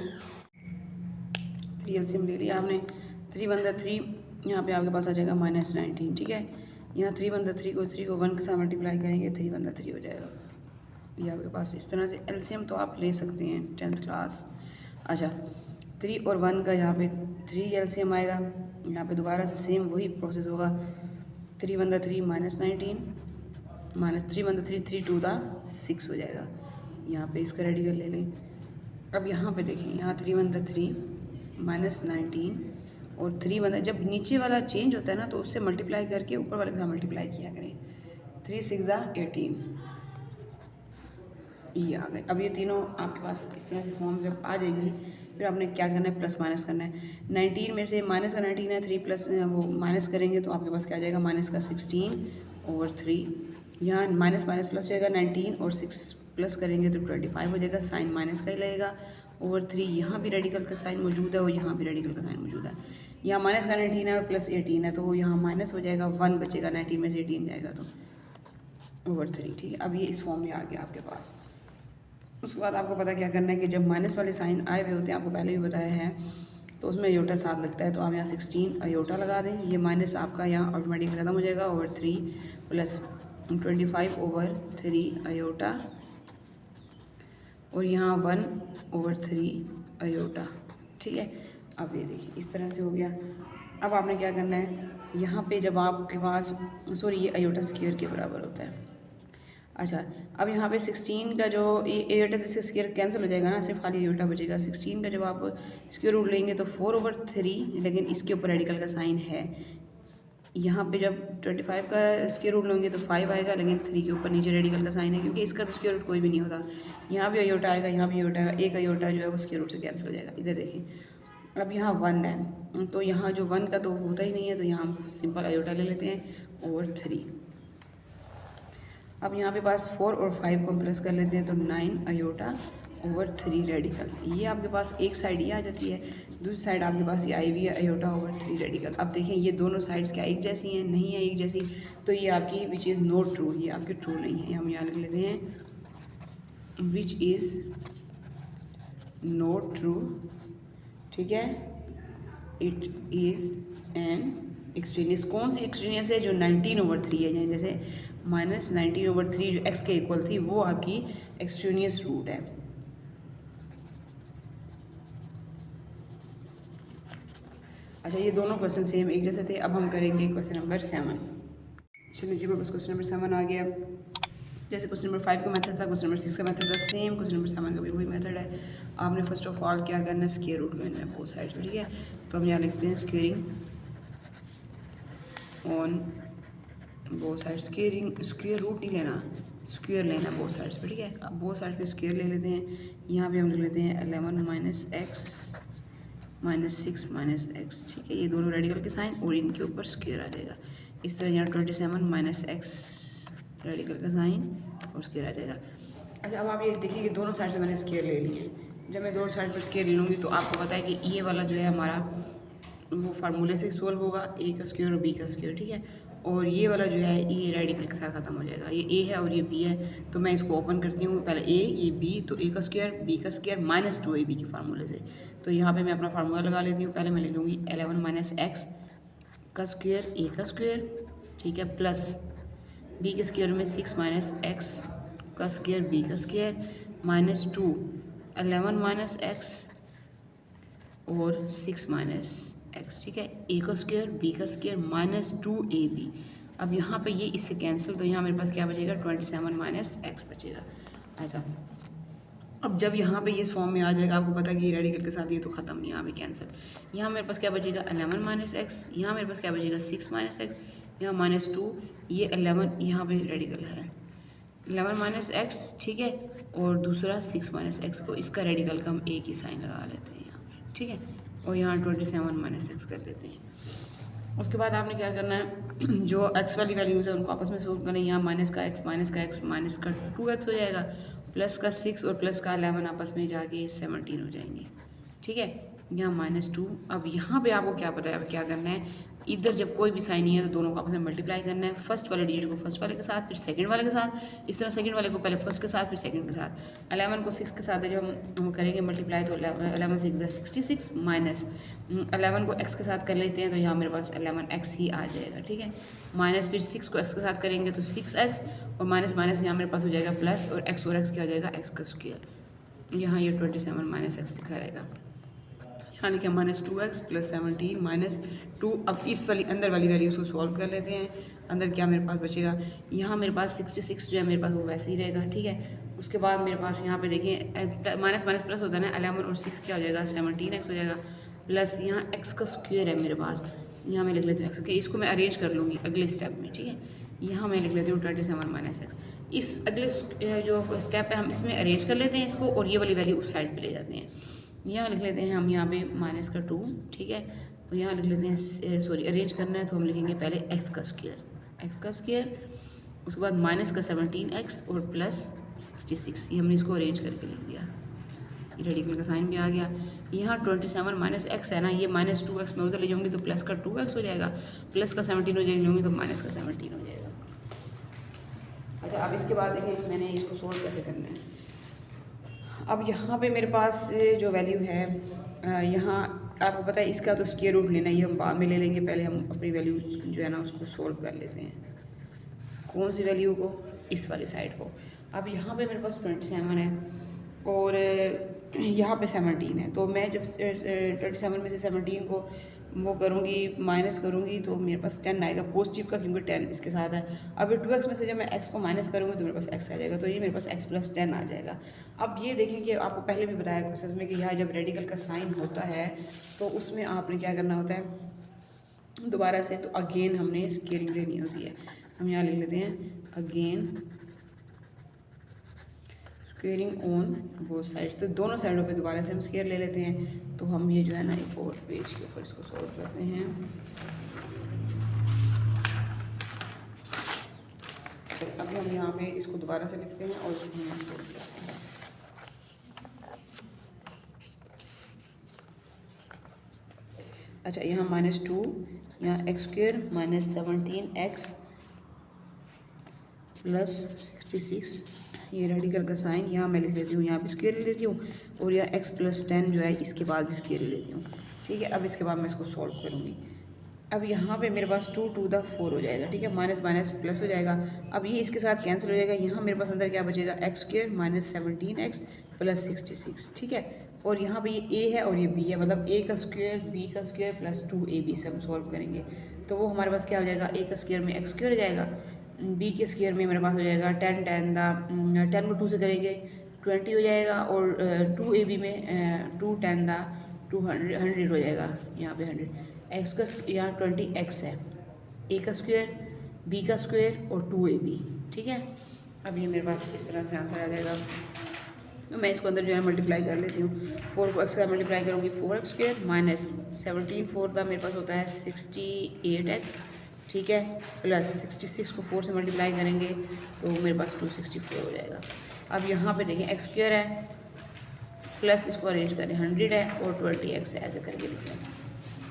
एलसीएम ले लिया आपने, 3 × 3 यहाँ पे आपके पास आ जाएगा माइनस 19, ठीक है। यहाँ 3 × 3 को 1 के साथ मल्टीप्लाई करेंगे 3 × 3 हो जाएगा। ये आपके पास इस तरह से एलसीएम तो आप ले सकते हैं 10th क्लास। अच्छा 3 और 1 का यहाँ पे 3 एलसीएम आएगा, यहाँ पे दोबारा से सेम वही प्रोसेस होगा। 3 × 3 माइनस 19 माइनस 3 × 3 3 × 2 6 हो जाएगा। यहाँ पे इसका रेडिकल ले लें। अब यहाँ पे देखिए, यहाँ 3 × 3 माइनस 19 और 3 × जब नीचे वाला चेंज होता है ना तो उससे मल्टीप्लाई करके ऊपर वाले के साथ मल्टीप्लाई किया करें। 3 6 18, ये आ गए। अब ये तीनों आपके पास इस तरह से फॉर्म जब आ जाएगी फिर आपने क्या करना है, प्लस माइनस करना है। 19 में से माइनस का 19 है, 3 प्लस वो माइनस करेंगे तो आपके पास क्या आ जाएगा माइनस का 16/3। यहाँ माइनस माइनस प्लस हो जाएगा 19 और 6 प्लस करेंगे तो 25 हो जाएगा, साइन माइनस का ही लगेगा /3। यहाँ भी रेडिकल का साइन मौजूद है और यहाँ भी रेडिकल का साइन मौजूद है। यहाँ माइनस का 19 है और प्लस 18 है तो यहाँ माइनस हो जाएगा, 1 बचेगा, 19 में से 18 जाएगा तो /3, ठीक है। अब ये इस फॉर्म में आ गया आपके पास। उसके बाद आपको पता क्या करना है कि जब माइनस वाले साइन आए हुए होते हैं, आपको पहले भी बताया है, तो उसमें अयोटा साथ लगता है। तो आप यहाँ 16 अयोटा लगा दें, ये माइनस आपका यहाँ ऑटोमेटिक ख़त्म हो जाएगा, /3 प्लस 25/3 अयोटा और यहाँ 1/3 अयोटा, ठीक है। अब ये देखिए इस तरह से हो गया। अब आपने क्या करना है, यहाँ पे जब आपके पास सॉरी ये अयोटा स्क्वायर के बराबर होता है। अच्छा अब यहाँ पे 16 का जो एयोटा तो इससे स्क्वायर कैंसिल हो जाएगा ना, सिर्फ खाली एयोटा बचेगा। 16 का जब आप स्क्वायर रूट लेंगे तो 4/3, लेकिन इसके ऊपर रेडिकल का साइन है यहाँ पे जब 25 का स्क्वायर रूट लोगे तो 5 आएगा, लेकिन 3 के ऊपर नीचे रेडिकल का साइन है क्योंकि इसका तो स्क्वायर रूट कोई भी नहीं होता। यहाँ भी अयोटा आएगा, यहाँ भी अयोटा आएगा, एक अयोटा जो है वो स्क्वायर रूट से कैंसिल हो जाएगा। इधर देखिए, अब यहाँ 1 है तो यहाँ जो 1 का तो होता ही नहीं है, तो यहाँ हम सिंपल अयोटा ले लेते हैं और 3। अब यहाँ पे पास 4 और 5 को प्लस कर लेते हैं तो 9 अयोटा ओवर 3 रेडिकल। ये आपके पास एक साइड ये आ जाती है, दूसरी साइड आपके पास ये आई भी है अयोटा ओवर 3 रेडिकल। अब देखिए ये दोनों साइड्स क्या एक जैसी हैं? नहीं है एक जैसी, तो ये आपकी विच इज़ नॉट ट्रू, ये आपकी ट्रू नहीं है। हम यहाँ लिख लेते हैं विच इज़ नॉट ट्रू, ठीक है। It is N extraneous. कौन सी एक्सट्रीनियस है? जो 19 ओवर 3 है, जैसे -19 ओवर 3 जो x के इक्वल थी वो आपकी एक्सट्रीनियस रूट है। अच्छा, ये दोनों क्वेश्चन सेम एक जैसे थे। अब हम करेंगे क्वेश्चन नंबर 7। चलिए जी, बस क्वेश्चन नंबर 7 आ गया। जैसे क्वेश्चन नंबर 5 का मेथड था, क्वेश्चन नंबर 6 का मेथड था सेम, क्वेश्चन नंबर 7 का भी वही मेथड है। आपने फर्स्ट ऑफ ऑल क्या करना है? स्क्वायर रूट लेना है बोथ साइड्स, ठीक है। तो हम यहाँ लिखते हैं squaring on both sides. Square root नहीं लेना, स्क्वायर लेना बोथ साइड्स पे, ठीक है। अब बोथ साइड्स पे स्क्वायर ले लेते हैं। यहाँ पे हम लिख लेते हैं 11 minus x minus 6 minus x, ठीक है। ये दोनों रेडिकल के साइन और इनके ऊपर स्क्वायर आ जाएगा। इस तरह यहाँ 27 माइनस एक्स रेडिकल का साइन और स्क्वायर आ जाएगा। अच्छा, अब आप ये देखिए कि दोनों साइड से मैंने स्क्वायर ले लिए हैं। जब मैं दोनों साइड पर स्क्वायर ले लूँगी तो आपको पता है कि ये वाला जो है हमारा वो फार्मूले से सॉल्व होगा, ए का स्क्वायर और बी का स्क्वायर, ठीक है। और ये वाला जो है ये रेडिकल के साथ ख़त्म हो जाएगा। ये ए है और ये बी है, तो मैं इसको ओपन करती हूँ। पहले ए, ये बी, तो ए का स्क्वायर बी का स्क्वायर माइनस 2 ए बी के फार्मूले से। तो यहाँ पे मैं अपना फार्मूला लगा लेती हूँ। पहले मैं ले लूँगी 11 माइनस एक्स का स्क्वायर ए का स्क्वायर, ठीक है, प्लस बी के स्क्वायर में 6 माइनस एक्स का स्क्वायर बी का स्क्वायर माइनस 2 11 माइनस एक्स और 6 माइनस एक्स, ठीक है। ए का स्क्वायर बी का स्क्वायर माइनस 2 ए बी। अब यहाँ पे ये इससे कैंसिल, तो यहाँ मेरे पास क्या बचेगा? 27 माइनस एक्स बचेगा। अच्छा, अब जब यहाँ पे ये इस फॉर्म में आ जाएगा, आपको पता है कि रेडिकल के साथ ये तो ख़त्म, यहाँ पे कैंसिल। यहाँ मेरे पास क्या बचेगा? 11 माइनस एक्स। यहाँ मेरे पास क्या बचेगा? 6 माइनस एक्स। यहाँ -2, ये 11 यहाँ पे रेडिकल है 11 माइनस एक्स, ठीक है। और दूसरा 6 माइनस एक्स को इसका रेडिकल का हम एक ही साइन लगा लेते हैं यहाँ पे, ठीक है। और यहाँ 27 माइनस एक्स कर देते हैं। उसके बाद आपने क्या करना है? जो एक्स वाली वैल्यूज़ है उनको आपस में सोल्व करना है। यहाँ माइनस का एक्स माइनस का 2x हो जाएगा, प्लस का 6 और प्लस का 11 आपस में जाके 17 हो जाएंगे, ठीक है। यहाँ -2। अब यहाँ पे आपको क्या पता है अब क्या करना है? इधर जब कोई भी साइन नहीं है तो दोनों को आपस में मल्टीप्लाई करना है। फर्स्ट वाले डिजिट को फर्स्ट वाले के साथ, फिर सेकंड वाले के साथ। इस तरह सेकंड वाले को पहले फर्स्ट के साथ, फिर सेकंड के साथ। 11 को 6 के साथ जब हम करेंगे मल्टीप्लाई तो 11 से 66 माइनस 11 को x के साथ कर लेते हैं तो यहाँ मेरे पास 11x ही आ जाएगा, ठीक है। माइनस फिर 6 को x के साथ करेंगे तो 6x और माइनस माइनस यहाँ मेरे पास हो जाएगा प्लस, और x क्या हो जाएगा? x का स्क्वायर। यहाँ ये 27 माइनस एक्स दिखा रहेगा। यहाँ लिखे -2x प्लस 17 -2। अब इस वाली अंदर वाली वैल्यूज़ को सॉल्व कर लेते हैं। अंदर क्या मेरे पास बचेगा? यहाँ मेरे पास 66 जो है मेरे पास वो वैसे ही रहेगा, ठीक है। उसके बाद मेरे पास यहाँ पे देखिए माइनस माइनस प्लस होता है ना, 11 और 6 क्या हो जाएगा? 17x हो जाएगा, प्लस यहाँ x का स्क्वायर है मेरे पास। यहाँ मैं लिख लेती हूँ x, ओके। इसको मैं अरेंज कर लूँगी अगले स्टेप में, ठीक है। यहाँ मैं लिख लेती हूँ 27 माइनस एक्स। इस अगले जो स्टेप है हम इसमें अरेंज कर लेते हैं इसको, और ये वाली वैल्यू उस साइड पर ले जाते हैं। यहाँ लिख लेते हैं हम यहाँ पे -2, ठीक है। और यहाँ लिख लेते हैं सॉरी अरेंज करना है तो हम लिखेंगे पहले x का स्क्वायर, उसके बाद माइनस का 17x और प्लस 66। ये हमने इसको अरेंज करके लिख दिया। ये रेडिकल का साइन भी आ गया। यहाँ 27 माइनस एक्स है ना, ये -2x में उधर ले जाऊँगी तो प्लस का 2x हो जाएगा, प्लस का 17 हो जाएगी तो माइनस का 17 हो जाएगा। अच्छा, अब इसके बाद देखिए मैंने इसको सोल्व कैसे करना है। अब यहाँ पे मेरे पास जो वैल्यू है यहाँ आपको पता है इसका तो स्क्वायर रूट लेना, ये हम बाद में ले लेंगे। पहले हम अपनी वैल्यू जो है ना उसको सोल्व कर लेते हैं। कौन सी वैल्यू को? इस वाली साइड को। अब यहाँ पे मेरे पास 27 है और यहाँ पे 17 है, तो मैं जब 27 में से 17 को वो करूँगी माइनस करूँगी तो मेरे पास 10 आएगा पॉजिटिव का, क्योंकि 10 इसके साथ है। अब 2x में से जब मैं x को माइनस करूँगी तो मेरे पास x आ जाएगा, तो ये मेरे पास x + 10 आ जाएगा। अब ये देखें कि आपको पहले भी बताया क्वेश्चन में कि यहाँ जब रेडिकल का साइन होता है तो उसमें आपने क्या करना होता है? दोबारा से, तो अगेन हमने स्केयरिंग लेनी होती है। हम यहाँ लिख लेते हैं again squaring on both sides, तो दोनों साइडों पे दोबारा से हम स्क्वायर ले लेते हैं। तो हम ये जो है ना एक और पेज के ऊपर इसको सॉल्व करते हैं। तो अभी हम यहाँ पे इसको दोबारा से लिखते हैं और इसको यहाँ सॉल्व करते हैं। अच्छा, यहाँ -2, यहाँ x square minus 17x plus 66, ये रेडिकल का साइन यहाँ मैं लिख लेती हूँ, यहाँ भी स्क्वायर ले लेती हूँ और यह x प्लस 10 जो है इसके बाद भी स्क्वायर ले लेती हूँ। ठीक है, अब इसके बाद मैं इसको सॉल्व करूँगी। अब यहाँ पे मेरे पास 2 to the 4 हो जाएगा। ठीक है, माइनस माइनस प्लस हो जाएगा। अब ये इसके साथ कैंसिल हो जाएगा। यहाँ मेरे पास अंदर क्या बचेगा, x square minus 17x plus 66। ठीक है, और यहाँ पे ये a है और ये b है, मतलब a का स्क्वायर b का स्क्वायर प्लस 2ab से हम सॉल्व करेंगे। तो वो हमारे पास क्या हो जाएगा, a का स्क्वायर में एक्स स्क्वायर हो जाएगा, b के स्क्वायर में मेरे पास हो जाएगा 10 को 2 से करेंगे 20 हो जाएगा, और 2ab में 2 10 200 हो जाएगा। यहाँ पे 100, एक्स का यहाँ 20x है, a का स्क्वायर b का स्क्वायर और 2ab। ठीक है, अब ये मेरे पास इस तरह से आंसर आ जाएगा। तो मैं इसको अंदर जो है मल्टीप्लाई कर लेती हूँ। 4 को x का मल्टीप्लाई करूँगी 4x स्क्वायर माइनस 17 4 का मेरे पास होता है 68x। ठीक है, प्लस 66 को 4 से मल्टीप्लाई करेंगे तो मेरे पास 264 हो जाएगा। अब यहाँ पे देखें एक्स स्क्वायर है प्लस इसको अरेंज करें 100 है और 20x है, ऐसे करके लिखते हैं।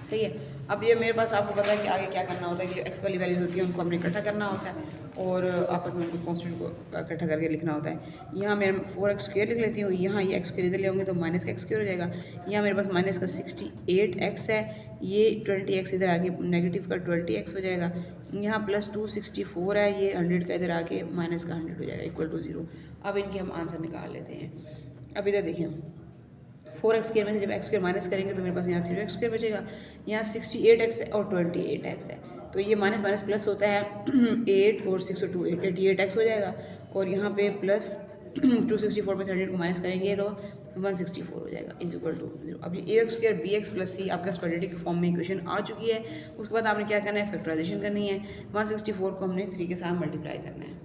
सही है, अब ये मेरे पास आपको पता है कि आगे क्या करना होता है कि जो एक्स वाली वैल्यूज होती है उनको हमने इकट्ठा करना होता है और आपस में उनको कॉन्स्टेंट को इकट्ठा करके लिखना होता है। यहाँ मैं 4x स्क्वायर लिख लेती हूँ, यहाँ ये एक्स स्क्वायर इधर ले होंगे तो माइनस का एक्स स्क्वायर हो जाएगा। यहाँ मेरे पास माइनस का 68x है, ये 20x इधर आके नेगेटिव का 20x हो जाएगा। यहाँ प्लस 264 है, ये 100 का इधर आके माइनस का 100 हो जाएगा इक्वल टू 0। अब इनके हम आंसर निकाल लेते हैं। अब इधर देखिए 4x स्क्वायर में से जब एक्स स्क्वायर माइनस करेंगे तो मेरे पास यहाँ 3x स्क्वायर बचेगा। यहाँ 68x है और 28x है, तो ये माइनस माइनस प्लस होता है 8 4 6 और 2 88x हो जाएगा। और यहाँ पे प्लस 264 में से 100 को माइनस करेंगे तो 164 हो जाएगा इज इक्वल टू 0। अब ये ax square bx plus c आपका क्वाड्रेटिक फॉर्म में इक्वेशन आ चुकी है। उसके बाद आपने क्या करना है, फैक्टराइजेशन करनी है। 164 को हमने 3 के साथ मल्टीप्लाई करना है।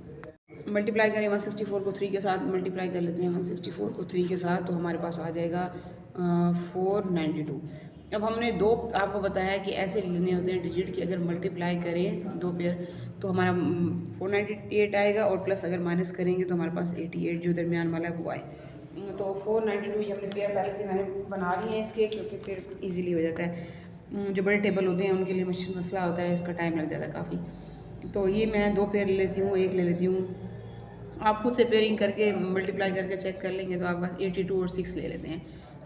मल्टीप्लाई करें 164 को 3 के साथ मल्टीप्लाई कर लेते हैं। 164 को 3 के साथ तो हमारे पास आ जाएगा 492। अब हमने दो आपको बताया है कि ऐसे लेने होते हैं डिजिट की, अगर मल्टीप्लाई करें दो पेयर तो हमारा 498 आएगा और प्लस अगर माइनस करेंगे तो हमारे पास 88 जो दरमियान वाला है वो आए। तो 492 ये हमने पेयर पहले से मैंने बना ली है इसके, क्योंकि फिर इजीली हो जाता है। जो बड़े टेबल होते हैं उनके लिए मसला होता है, इसका टाइम लग जाता है काफ़ी। तो ये मैं 2 पेयर ले लेती हूँ, एक ले लेती हूँ। आप खुद से पेयरिंग करके मल्टीप्लाई करके चेक कर लेंगे तो आप बस 82 और 6 ले लेते हैं।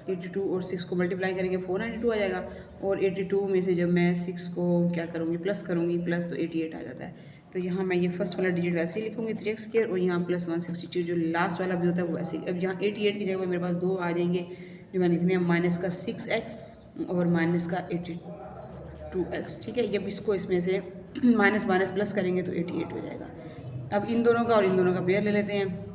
82 और 6 को मल्टीप्लाई करेंगे 492 आ जाएगा, और 82 में से जब मैं 6 को क्या करूँगी प्लस करूँगी प्लस तो 88 आ जाता है। तो यहाँ मैं ये फर्स्ट वाला डिजिट वैसे ही लिखूँगी 3x स्क्वायर, और यहाँ प्लस 162 जो लास्ट वाला भी होता है वो वैसे ही। अब यहाँ 88 की जगह मेरे पास 2 आ जाएंगे जो मैंने लिखने हैं माइनस का 6x और माइनस का 82x। ठीक है, जब इसको इसमें से माइनस माइनस प्लस करेंगे तो 88 हो जाएगा। अब इन दोनों का और इन दोनों का पेयर ले लेते हैं।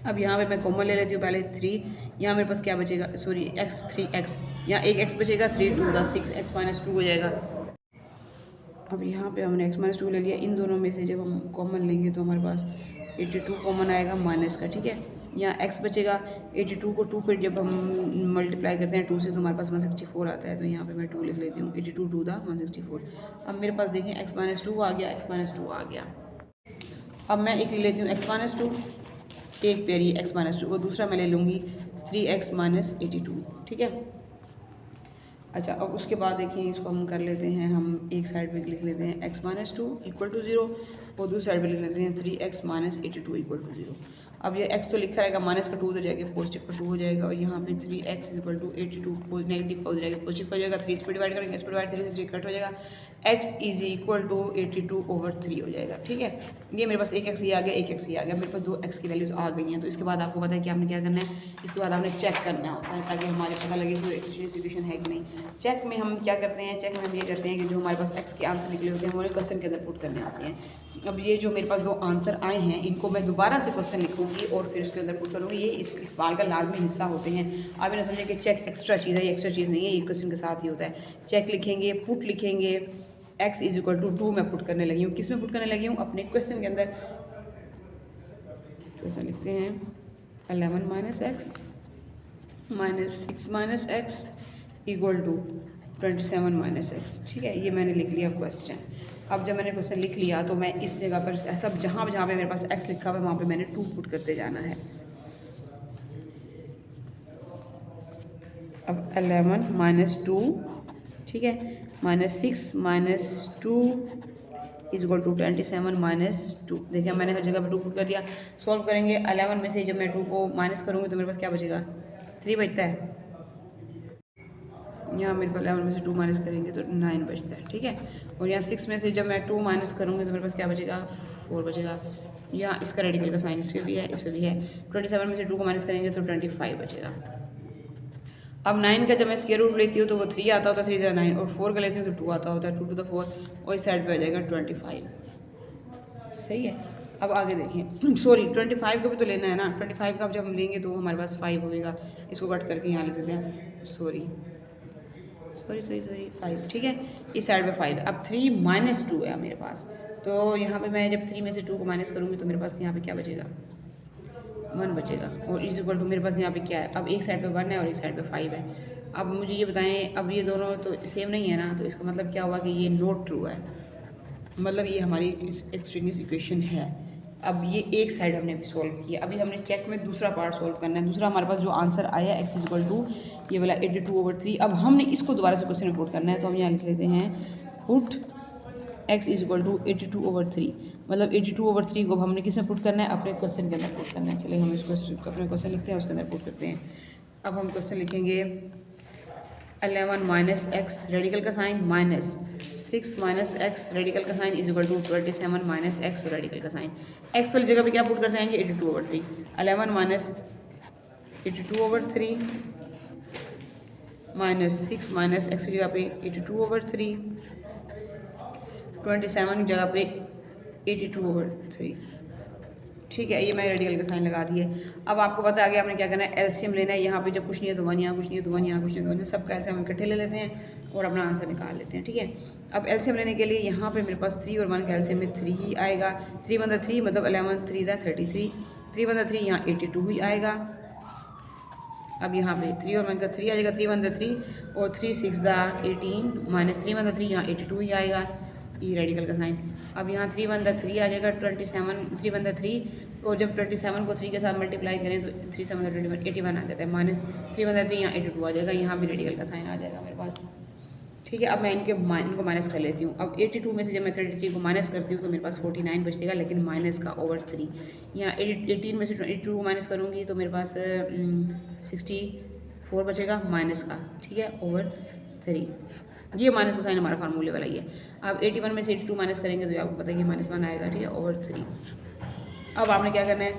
अब यहाँ पे मैं कॉमन ले लेती हूँ पहले 3, यहाँ मेरे पास क्या बचेगा, सॉरी x 3x, यहाँ एक x बचेगा 3 2 6x माइनस 2 हो जाएगा। अब यहाँ पे हमने x माइनस 2 ले लिया। इन दोनों में से जब हम कॉमन लेंगे तो हमारे पास 82 कॉमन आएगा माइनस का। ठीक है, यहाँ x बचेगा 82 को 2 पे जब हम मल्टीप्लाई करते हैं 2 से तो हमारे पास 164 आता है। तो यहाँ पे मैं 2 लिख लेती हूँ, 82 2 164। अब मेरे पास देखें x माइनस 2 आ गया, x माइनस 2 आ गया। अब मैं एक ले लेती हूँ x माइनस 2, एक पेयर ये x माइनस 2, और दूसरा मैं ले लूँगी 3x माइनस 82। ठीक है, अच्छा अब उसके बाद देखिए इसको हम कर लेते हैं, हम एक साइड पे लिख लेते हैं x माइनस 2 इक्वल टू 0 और दूसरी साइड पे लिख लेते हैं 3x माइनस 82 इक्वल टू 0। अब ये x तो लिखा रहेगा, माइनस का 2 उधर जाएगा पॉजिटिव का 2 हो जाएगा, और यहाँ पे 3x इक्वल टू 82 नेगेटिव का हो जाएगा पॉजिटिव हो जाएगा। 3 इस पर डिवाइड करेंगे, इस पर डिवाइड 3 से 3 कट हो जाएगा, x इज इक्वल टू 82/3 हो जाएगा। ठीक है, ये मेरे पास एक x ये आ गया, एक x ये आ गया, मेरे पास 2 x की वैल्यूज आ गई हैं। तो इसके बाद आपको पता है कि आपने क्या करना है, इसके बाद आपने चेक करना होता है ताकि हमारे पता लगे कि एक्सचेंज इक्वेशन है कि नहीं। चेक में हम क्या करते हैं, चेक में हम ये करते हैं कि जो हमारे पास x के आंसर निकले होते हैं वो क्वेश्चन के अंदर पुट करने आते हैं। अब ये जो मेरे पास 2 आंसर आए हैं इनको मैं दोबारा से क्वेश्चन लिखूँगी लूँगी और फिर उसके अंदर पुट करूँगी। ये इस सवाल का लाजमी हिस्सा होते हैं। आप ये ना समझें कि चेक एक्स्ट्रा चीज़ है, ये एक्स्ट्रा चीज़ नहीं है, ये क्वेश्चन के साथ ही होता है। चेक लिखेंगे, पुट लिखेंगे, x = 2 मैं पुट करने लगी हूँ। किस में पुट करने लगी हूँ? अपने क्वेश्चन के अंदर। क्वेश्चन लिखते हैं 11 - x -6 - x = 27 - x। ठीक है, ये मैंने लिख लिया क्वेश्चन। अब जब मैंने क्वेश्चन लिख लिया तो मैं इस जगह पर सब जहाँ पे मेरे पास x लिखा हुआ है वहाँ पे मैंने 2 पुट करते जाना है। अब 11 - 2, ठीक है, -6 - 2 = 27 - 2। देखिए मैंने हर जगह पे 2 पुट कर दिया। सॉल्व करेंगे 11 में से जब मैं 2 को माइनस करूँगी तो मेरे पास क्या बचेगा? 3 बचता है। यहाँ मेरे पास 11 में से 2 माइनस करेंगे तो 9 बचता है। ठीक है, और यहाँ 6 में से जब मैं 2 माइनस करूँगी तो मेरे पास क्या बचेगा? 4 बचेगा। यहाँ इसका रेडिकल का साइन इस पर भी है, इस पर भी है। 27 में से 2 को माइनस करेंगे तो 25 बचेगा। अब 9 का जब मैं स्क्वायर रूट लेती हूँ तो वो 3 आता होता है, 3 × 9, और 4 का लेती हूँ तो 2 आता होता है, 2 to the 4, और इस साइड पे आ जाएगा 25। सही है। अब आगे देखिए, सॉरी 25 का भी तो लेना है ना। 25 का जब हम लेंगे तो हमारे पास 5 होगा। इसको कट करके यहाँ लिख देते हैं, सॉरी 5। ठीक है, इस साइड पे 5। अब 3 - 2 है मेरे पास, तो यहाँ पे मैं जब 3 में से 2 को माइनस करूँगी तो मेरे पास यहाँ पे क्या बचेगा? 1 बचेगा। और = मेरे पास यहाँ पे क्या है? अब एक साइड पे 1 है और एक साइड पे 5 है। अब मुझे ये बताएं, अब ये दोनों तो सेम नहीं है ना, तो इसका मतलब क्या हुआ कि ये नॉट ट्रू है, मतलब ये हमारी एक्सट्रीनियस इक्वेशन है। अब ये एक साइड हमने भी सॉल्व किया। अभी हमने चेक में दूसरा पार्ट सॉल्व करना है। दूसरा हमारे पास जो आंसर आया x = ये वाला 82/3, अब हमने इसको दोबारा से क्वेश्चन में पुट करना है। तो हम यहाँ लिख लेते हैं पुट x = 82/3, मतलब 82/3 को हमने किस में पुट करना है? अपने क्वेश्चन के अंदर पुट करना है। चलिए हम इसको अपने क्वेश्चन लिखते हैं, उसके अंदर पुट करते हैं। अब हम क्वेश्चन लिखेंगे 11 - x रेडिकल का साइन -6 - x रेडिकल का साइन = 27 - x रेडिकल का साइन। x वाली जगह पे क्या पुट करते हैं? 82/3। 11 - 82/3 -6 - x की जगह पे 82/3, 27 की जगह पे 82/3। ठीक है, ये मैंने रेडिकल का साइन लगा दिए। अब आपको पता है आगे आपने क्या करना है? एलसीएम लेना है। यहाँ पे जब कुछ नहीं है तो 1, यहाँ कुछ नहीं है तो 1, यहाँ कुछ नहीं है तो 1, सबका एलसीएम इकट्ठे ले लेते हैं और अपना आंसर निकाल लेते हैं। ठीक है, अब एलसीएम लेने के लिए यहाँ पे मेरे पास 3 और 1 का एलसीएम में 3 ही आएगा। 3 × 3 मतलब 11, 3 × 33, 3 × 3 यहाँ 82 ही आएगा। अब यहाँ पे 3 और 1 का 3 आ जाएगा, 3 × 3 और 3 × 6 = 18 -3 × 3 यहाँ 82 ही आएगा। ये रेडिकल का साइन। अब यहाँ 3 × 3 आ जाएगा 27, 3 × 3, और जब 27 को 3 के साथ मल्टीप्लाई करें तो 3 × 7 = 21, 81 आ जाता है। -3 × 3 यहाँ 82 आ जाएगा। यहाँ भी रेडिकल का साइन आ जाएगा मेरे पास। ठीक है, अब मैं इनको माइनस कर लेती हूँ। अब 82 में से जब मैं 33 को माइनस करती हूँ तो मेरे पास 49 बचेगा, लेकिन माइनस का /3। यहाँ 18 में से 22 को माइनस करूँगी तो मेरे पास 64 बचेगा माइनस का। ठीक है, /3। ये माइनस का साइन हमारा फार्मूले वाला ही है। अब 81 में से 82 माइनस करेंगे तो आपको पता है कि -1 आएगा। ठीक है, /3। अब आपने क्या करना है?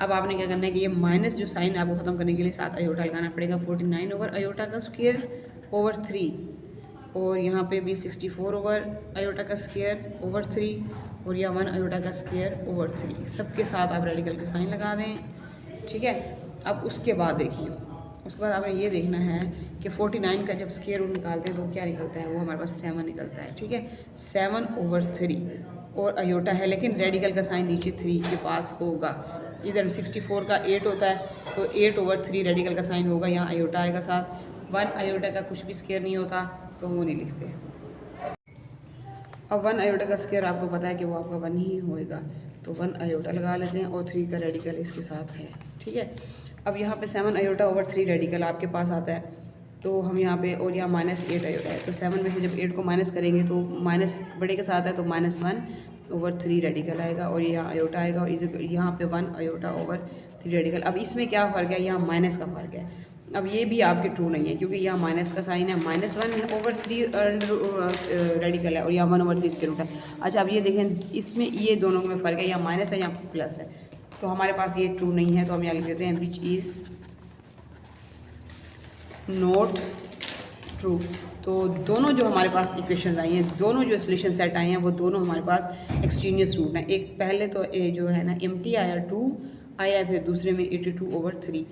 अब आपने क्या करना है कि ये माइनस जो साइन आपको ख़त्म करने के लिए 7 अयोटा लगाना पड़ेगा। 49/अयोटा² /3, और यहाँ पे भी 64/अयोटा² /3, और यह 1/अयोटा² /3। सबके साथ आप रेडिकल के साइन लगा दें। ठीक है, अब उसके बाद देखिए, उसके बाद आपने ये देखना है कि 49 का जब स्क्वायर रूट निकालते हैं तो क्या निकलता है? वो हमारे पास 7 निकलता है। ठीक है, 7/3 और अयोटा है, लेकिन रेडिकल का साइन नीचे 3 के पास होगा। इधर 64 का 8 होता है तो 8/3 रेडिकल का साइन होगा, यहाँ अयोटा आएगा साथ। 1 अयोटा का कुछ भी स्क्वायर नहीं होता तो वो नहीं लिखते। अब 1 अयोटा का स्क्वायर आपको पता है कि वो आपका 1 ही होएगा, तो 1 अयोटा लगा लेते हैं और 3 का रेडिकल इसके साथ है। ठीक है, अब यहाँ पे 7 अयोटा/3 रेडिकल आपके पास आता है, तो हम यहाँ पे, और यहाँ -8 अयोटा है, तो 7 में से जब 8 को माइनस करेंगे तो माइनस बड़े के साथ है तो -1/3 रेडिकल आएगा, और ये यहाँ अयोटा आएगा, और यहाँ पे 1 अयोटा/3 रेडिकल। अब इसमें क्या फ़र्क है? यहाँ माइनस का फ़र्क है। अब ये भी आपके ट्रू नहीं है क्योंकि यहाँ माइनस का साइन है, -1/3 रेडिकल है, और यहाँ 1/3 स्क्वायर रूट है। अच्छा, अब ये देखें, इसमें ये दोनों में फ़र्क है, यहाँ माइनस है, यहाँ प्लस है, तो हमारे पास ये ट्रू नहीं है। तो हम यहाँ लिख देते हैं विच इज़ नॉट ट्रू। तो दोनों जो हमारे पास इक्वेशंस आई हैं, दोनों जो सोल्यूशन सेट आए हैं, वो दोनों हमारे पास एक्सट्रीनियस रूट हैं। एक पहले तो जो है ना एम्प्टी आया 2 आया फिर दूसरे में 82/3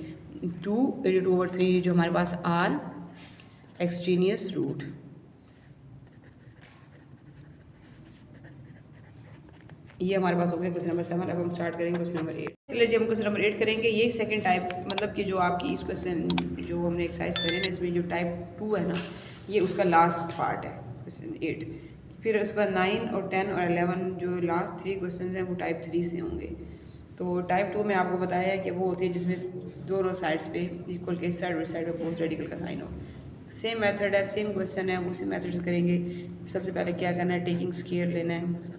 82/3 जो हमारे पास आर एक्सट्रेनियस रूट। ये हमारे पास हो गया क्वेश्चन नंबर 7। अब हम स्टार्ट करेंगे क्वेश्चन नंबर 8। चलिए जी हम क्वेश्चन नंबर 8 करेंगे। ये सेकंड टाइप मतलब कि जो आपकी इस क्वेश्चन जो हमने एक्सरसाइज करे ना इसमें जो टाइप 2 है ना ये उसका लास्ट पार्ट है क्वेश्चन 8। फिर उसके बाद 9 और 10 और 11 जो लास्ट 3 क्वेश्चन हैं वो टाइप 3 से होंगे। तो टाइप 2 में आपको बताया है कि वो होती है जिसमें दोनों साइड्स पे इक्वल के इस साइड और इस साइड पे बोथ रेडिकल का साइन हो। सेम मेथड है, सेम क्वेश्चन है, उसी मेथड से करेंगे। सबसे पहले क्या करना है, टेकिंग स्क्वायर लेना है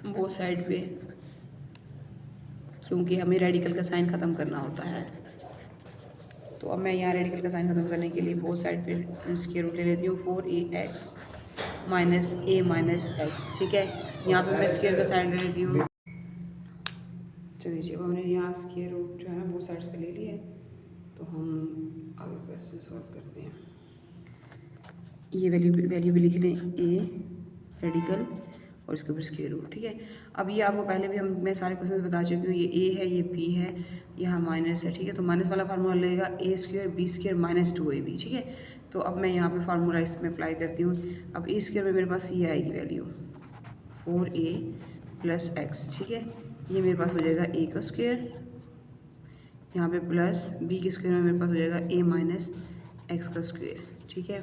वो साइड पे, क्योंकि हमें रेडिकल का साइन ख़त्म करना होता है। तो अब मैं यहाँ रेडिकल का साइन ख़त्म करने के लिए बोथ साइड पे स्क्वायर रूट ले लेती हूँ 4ax minus a minus x. ठीक है, यहाँ पे मैं स्क्वायर का साइन ले लेती हूँ। चलिए जी अब हमने यहाँ स्क्वायर रूट जो है ना बोथ साइड्स पे ले लिया है, तो हम आगे क्वेश्चन सॉल्व करते हैं। ये वैल्यू भी लिख लें a रेडिकल और इसके ऊपर स्क्वायर रूट। ठीक है, अब ये आपको पहले भी मैं सारे क्वेश्चन बता चुकी हूँ। ये a है, ये b है, यहाँ माइनस है। ठीक है, तो माइनस वाला फार्मूला लगेगा a² b² माइनस 2ab। ठीक है, तो अब मैं यहाँ पे फार्मूला इसमें अप्लाई करती हूँ। अब a² में मेरे पास ये आएगी वैल्यू 4a प्लस एक्स। ठीक है, ये मेरे पास हो जाएगा a का स्क्वायर, यहाँ पे प्लस b के स्क्वायर में मेरे पास हो जाएगा a माइनस एक्स का स्क्वायर। ठीक है,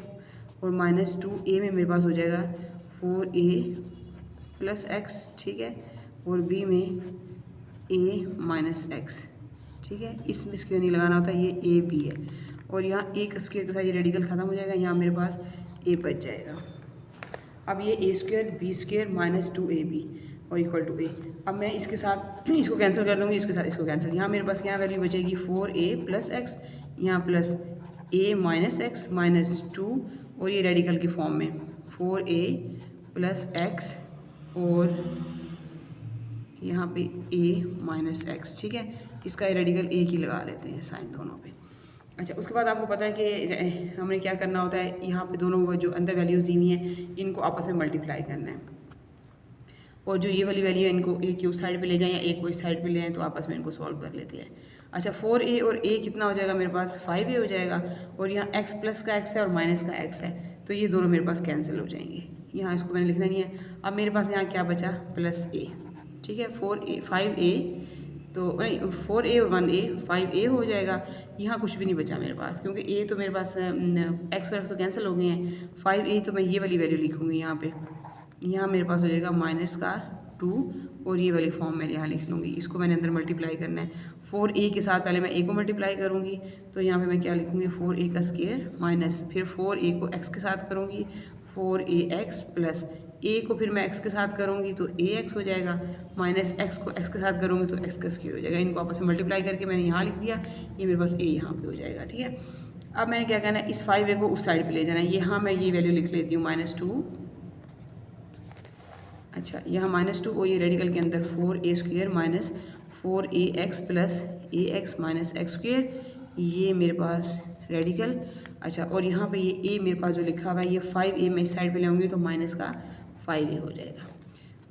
और माइनस 2a में मेरे पास हो जाएगा 4a प्लस एक्स। ठीक है, और b में a माइनस एक्स। ठीक है, इसमें स्क्वायर नहीं लगाना होता, ये a b है। और यहाँ a का स्क्वायर के साथ ये रेडिकल ख़त्म हो जाएगा, यहाँ मेरे पास a बच जाएगा। अब ये a² b² माइनस 2ab और इक्वल टू a। अब मैं इसके साथ इसको कैंसिल कर दूँगी, इसके साथ इसको कैंसिल। यहाँ मेरे पास क्या वैल्यू बचेगी 4a प्लस एक्स, यहाँ plus a minus x minus 2 और ये रेडिकल की फॉर्म में 4a प्लस एक्स और यहाँ पे a माइनस एक्स। ठीक है, इसका रेडिकल a की लगा लेते हैं साइन दोनों पे। अच्छा, उसके बाद आपको पता है कि हमें क्या करना होता है, यहाँ पे दोनों जो अंदर वैल्यूज़ दी हुई हैं इनको आपस में मल्टीप्लाई करना है, और जो ये वाली वैल्यू है इनको a की उस साइड पे ले जाएं या a को इस साइड पे ले आएँ, तो आपस में इनको सॉल्व कर लेते हैं। अच्छा, 4a और a कितना हो जाएगा मेरे पास 5a हो जाएगा, और यहाँ x प्लस का x है और माइनस का x है, तो ये दोनों मेरे पास कैंसिल हो जाएंगे। यहाँ इसको मैंने लिखना नहीं है। अब मेरे पास यहाँ क्या बचा प्लस a। ठीक है, 5a तो 4a और 1a 5a हो जाएगा। यहाँ कुछ भी नहीं बचा मेरे पास, क्योंकि a तो मेरे पास x और x तो कैंसिल हो गए हैं। 5a तो मैं ये वाली वैल्यू लिखूँगी यहाँ पे, यहाँ मेरे पास हो जाएगा माइनस का 2 और ये वाली फॉर्म में यहाँ लिख लूँगी। इसको मैंने अंदर मल्टीप्लाई करना है 4a के साथ, पहले मैं a को मल्टीप्लाई करूँगी, तो यहाँ पे मैं क्या लिखूँगी 4a का स्क्वायर माइनस फिर 4a को x के साथ करूँगी 4ax प्लस a को फिर मैं x के साथ करूँगी तो ax हो जाएगा, माइनस x को x के साथ करूँगी तो x का स्क्वायर हो जाएगा। इनको आपस में मल्टीप्लाई करके मैंने यहाँ लिख दिया, ये मेरे पास a यहाँ पे हो जाएगा। ठीक है, अब मैंने क्या करना है, इस 5a को उस साइड पे ले जाना है। यहाँ मैं ये वैल्यू लिख लेती हूँ -2। अच्छा, यहाँ -2 और ये रेडिकल के अंदर 4a² minus 4ax plus ax minus x square, ये मेरे पास रेडिकल। अच्छा, और यहाँ पे ये a मेरे पास जो लिखा हुआ है ये 5a मैं इस साइड पे लाऊंगी तो माइनस का 5a हो जाएगा।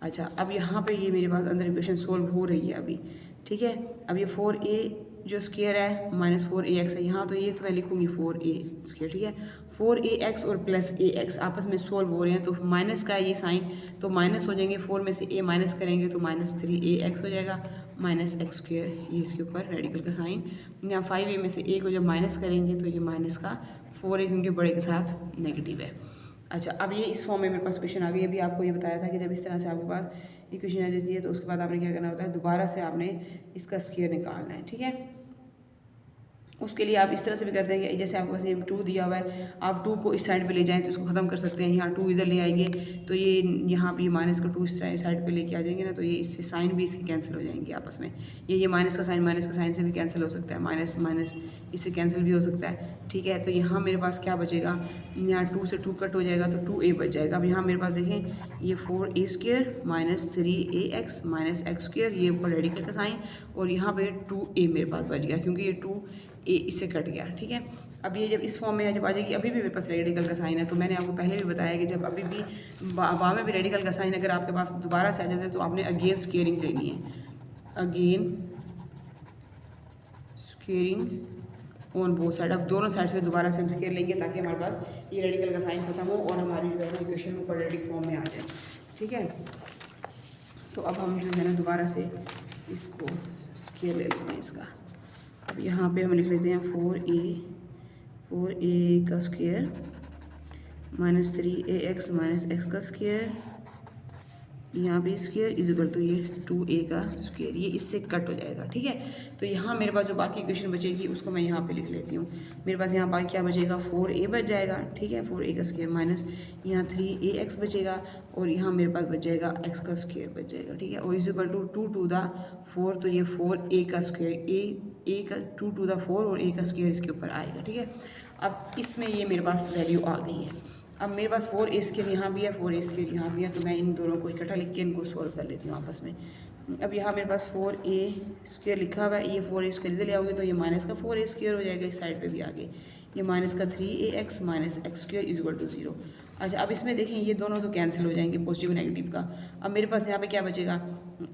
अच्छा, अब यहाँ पे ये मेरे पास अंदर इक्वेशन सोल्व हो रही है अभी। ठीक है, अब ये 4a जो स्क्वायर है माइनस 4ax है, यहाँ तो ये तो मैं लिखूँगी 4a स्क्वायर। ठीक है, 4ax और प्लस ax आपस में सोल्व हो रहे हैं, तो माइनस का ये साइन तो माइनस हो जाएंगे, 4 में से a माइनस करेंगे तो -3ax हो जाएगा माइनस एक्स स्क्वायर, ये इसके ऊपर रेडिकल का साइन। यहाँ 5a में से a को जब माइनस करेंगे तो ये माइनस का 4a क्योंकि बड़े के साथ नेगेटिव है। अच्छा, अब ये इस फॉर्म में मेरे पास क्वेश्चन आ गई। अभी आपको ये बताया था कि जब इस तरह से आपके पास इक्वेशन आ जाती है तो उसके बाद आपने क्या करना होता है, दोबारा से आपने इसका स्क्वायर निकालना है। ठीक है, उसके लिए आप इस तरह से भी करते हैं कि जैसे आपके पास ये 2 दिया हुआ है, आप 2 को इस साइड पे ले जाएं तो इसको ख़त्म कर सकते हैं। यहाँ 2 इधर ले आएंगे तो ये यहाँ पे माइनस का 2 इस साइड पे लेके आ जाएंगे ना, तो ये इससे साइन भी इसके कैंसिल हो जाएंगे आपस में। ये माइनस का साइन से भी कैंसिल हो सकता है, माइनस माइनस इससे कैंसिल भी हो सकता है। ठीक है, तो यहाँ मेरे पास क्या बचेगा, यहाँ 2 से 2 कट हो जाएगा तो 2a बच जाएगा। अब यहाँ मेरे पास देखें ये 4a² minus 3ax minus x square, ये ऊपर रेडिकल का साइन, और यहाँ पे 2a मेरे पास बच गया क्योंकि ये 2a इससे कट गया। ठीक है, अब ये जब इस फॉर्म में जब आ जाएगी, अभी भी मेरे पास रेडिकल का साइन है, तो मैंने आपको पहले भी बताया कि जब अभी भी बा में भी रेडिकल का साइन अगर आपके पास दोबारा से आ जाता है तो आपने अगेन स्क्वेयरिंग लेनी है, again squaring on both side. अब दोनों साइड से दोबारा से हम स्क्वेयर लेंगे ताकि हमारे पास ये रेडिकल का साइन खत्म हो और हमारी जो है इक्वेशन में क्वाड्रेटिक फॉर्म में आ जाए। ठीक है, तो अब हम जो है ना दोबारा से इसको स्क्वेयर ले लेते हैं इसका। अब यहाँ पे हम लिख लेते हैं 4a का square minus 3ax minus x का स्क्वेयर, यहाँ पे स्क्वेयर इज इक्वल टू ये 2a का स्क्वेयर, ये इससे कट हो जाएगा। ठीक है, तो यहाँ मेरे पास जो बाकी इक्वेशन बचेगी उसको मैं यहाँ पे लिख लेती हूँ। मेरे पास यहाँ बाकी क्या बचेगा, 4a बच जाएगा। ठीक है, 4a का स्क्वेयर माइनस यहाँ 3ax बचेगा और यहाँ मेरे पास बच जाएगा x का स्क्वेयर बच जाएगा। ठीक है, और is equal to 2 to the 4, तो ये 4a का स्क्वेयर a का 2 टू द 4 और a का स्क्वेयर इसके ऊपर आएगा। ठीक है, अब इसमें ये मेरे पास वैल्यू आ गई है। अब मेरे पास 4a स्क्वेयर यहाँ भी है, 4a स्क्वेयर यहाँ भी है, तो मैं इन दोनों को इकट्ठा लिख के इनको सॉल्व कर लेती हूँ आपस में। अब यहाँ मेरे पास 4a स्क्वेयर लिखा हुआ है, ये 4a स्क्वेयर इधर ले आओगे तो ये माइनस का 4a स्क्वेयर हो जाएगा, इस साइड पे भी आगे ये माइनस का 3ax minus x square is equal to 0। अच्छा, अब इसमें देखें ये दोनों तो कैंसिल हो जाएंगे पॉजिटिव नेगेटिव का। अब मेरे पास यहाँ पे क्या बचेगा,